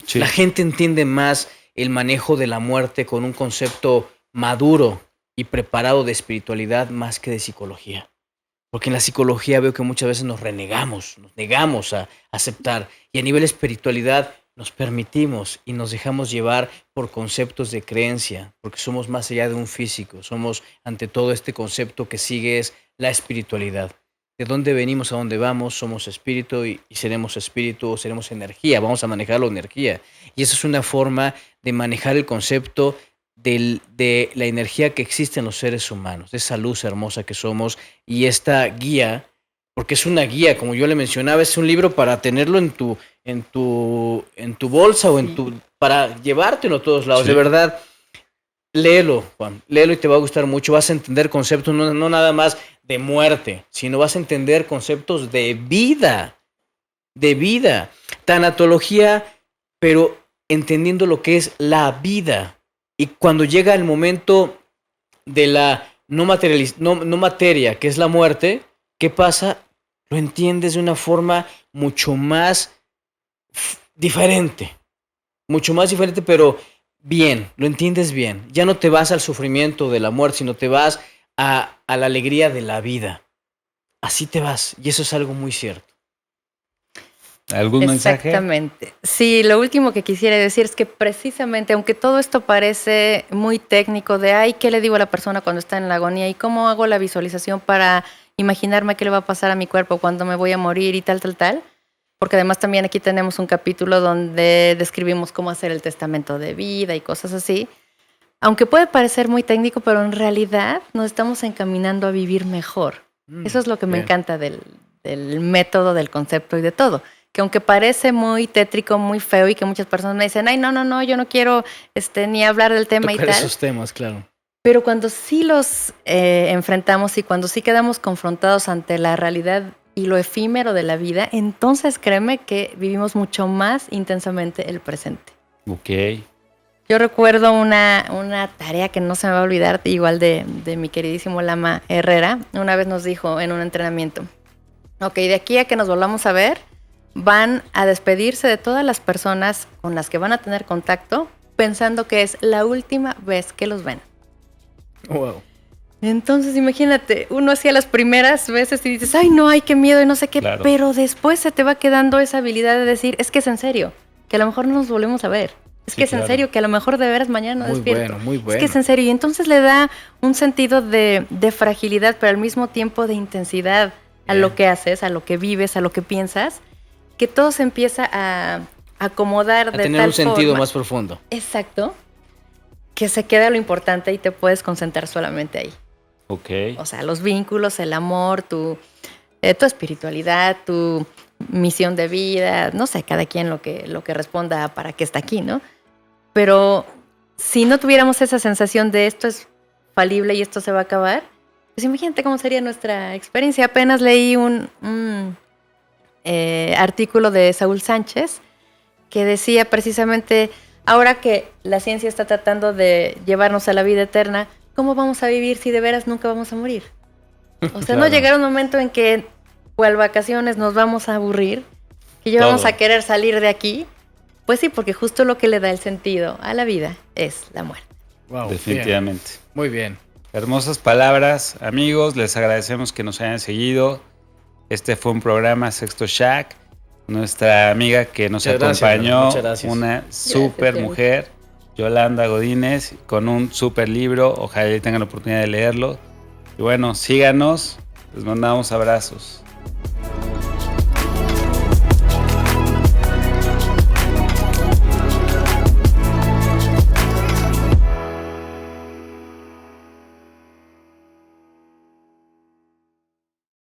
Sí. La gente entiende más el manejo de la muerte con un concepto maduro y preparado de espiritualidad más que de psicología. Porque en la psicología veo que muchas veces nos negamos a aceptar. Y a nivel espiritualidad nos permitimos y nos dejamos llevar por conceptos de creencia, porque somos más allá de un físico, somos ante todo este concepto que sigue es la espiritualidad. De dónde venimos a dónde vamos, somos espíritu y seremos espíritu o seremos energía, vamos a manejar la energía. Y esa es una forma de manejar el concepto de la energía que existe en los seres humanos, de esa luz hermosa que somos y esta guía, porque es una guía, como yo le mencionaba, es un libro para tenerlo en tu bolsa o para llevártelo a todos lados. Sí. De verdad, léelo, Juan, léelo y te va a gustar mucho. Vas a entender conceptos no nada más de muerte, sino vas a entender conceptos de vida, tanatología, pero entendiendo lo que es la vida. Y cuando llega el momento de la no materia, que es la muerte, ¿qué pasa? Lo entiendes de una forma mucho más diferente, pero bien, lo entiendes bien. Ya no te vas al sufrimiento de la muerte, sino te vas a la alegría de la vida. Así te vas, y eso es algo muy cierto. ¿Algún mensaje? Exactamente. Sí, lo último que quisiera decir es que precisamente, aunque todo esto parece muy técnico de, ay, ¿qué le digo a la persona cuando está en la agonía? ¿Y cómo hago la visualización para imaginarme qué le va a pasar a mi cuerpo cuando me voy a morir y tal? Porque además también aquí tenemos un capítulo donde describimos cómo hacer el testamento de vida y cosas así. Aunque puede parecer muy técnico, pero en realidad nos estamos encaminando a vivir mejor. Eso es lo que me encanta del método, del concepto y de todo. Que aunque parece muy tétrico, muy feo y que muchas personas me dicen, ay, no, yo no quiero ni hablar del tema tocar y tal. Esos temas, claro. Pero cuando sí los enfrentamos y cuando sí quedamos confrontados ante la realidad y lo efímero de la vida, entonces créeme que vivimos mucho más intensamente el presente. Ok. Yo recuerdo una tarea que no se me va a olvidar, igual de mi queridísimo Lama Herrera. Una vez nos dijo en un entrenamiento, ok, de aquí a que nos volvamos a ver, van a despedirse de todas las personas con las que van a tener contacto, pensando que es la última vez que los ven. Wow. Entonces, imagínate, uno hacía las primeras veces y dices, ay, no, ay, qué miedo y no sé qué, claro. Pero después se te va quedando esa habilidad de decir, es que es en serio, que a lo mejor no nos volvemos a ver. Es que es en serio, que a lo mejor de veras mañana no despierto. Muy bueno. Es que es en serio. Y entonces le da un sentido de fragilidad, pero al mismo tiempo de intensidad a lo que haces, a lo que vives, a lo que piensas, que todo se empieza a acomodar de tal forma. A tener un sentido más profundo. Exacto. Que se queda lo importante y te puedes concentrar solamente ahí. Ok. O sea, los vínculos, el amor, tu espiritualidad, tu misión de vida, no sé, cada quien lo que responda para qué está aquí, ¿no? Pero si no tuviéramos esa sensación de esto es falible y esto se va a acabar, pues imagínate cómo sería nuestra experiencia. Apenas leí un artículo de Saúl Sánchez que decía precisamente, ahora que la ciencia está tratando de llevarnos a la vida eterna, ¿cómo vamos a vivir si de veras nunca vamos a morir? O sea, claro. No llegará un momento en que cual vacaciones nos vamos a aburrir, que ya vamos a querer salir de aquí. Pues sí, porque justo lo que le da el sentido a la vida es la muerte. Wow, definitivamente. Bien. Muy bien. Hermosas palabras, amigos. Les agradecemos que nos hayan seguido. Este fue un programa Sexto Shack. Nuestra amiga que nos acompañó, una súper mujer, Yolanda Godínez, con un súper libro. Ojalá tengan la oportunidad de leerlo. Y bueno, síganos. Les mandamos abrazos.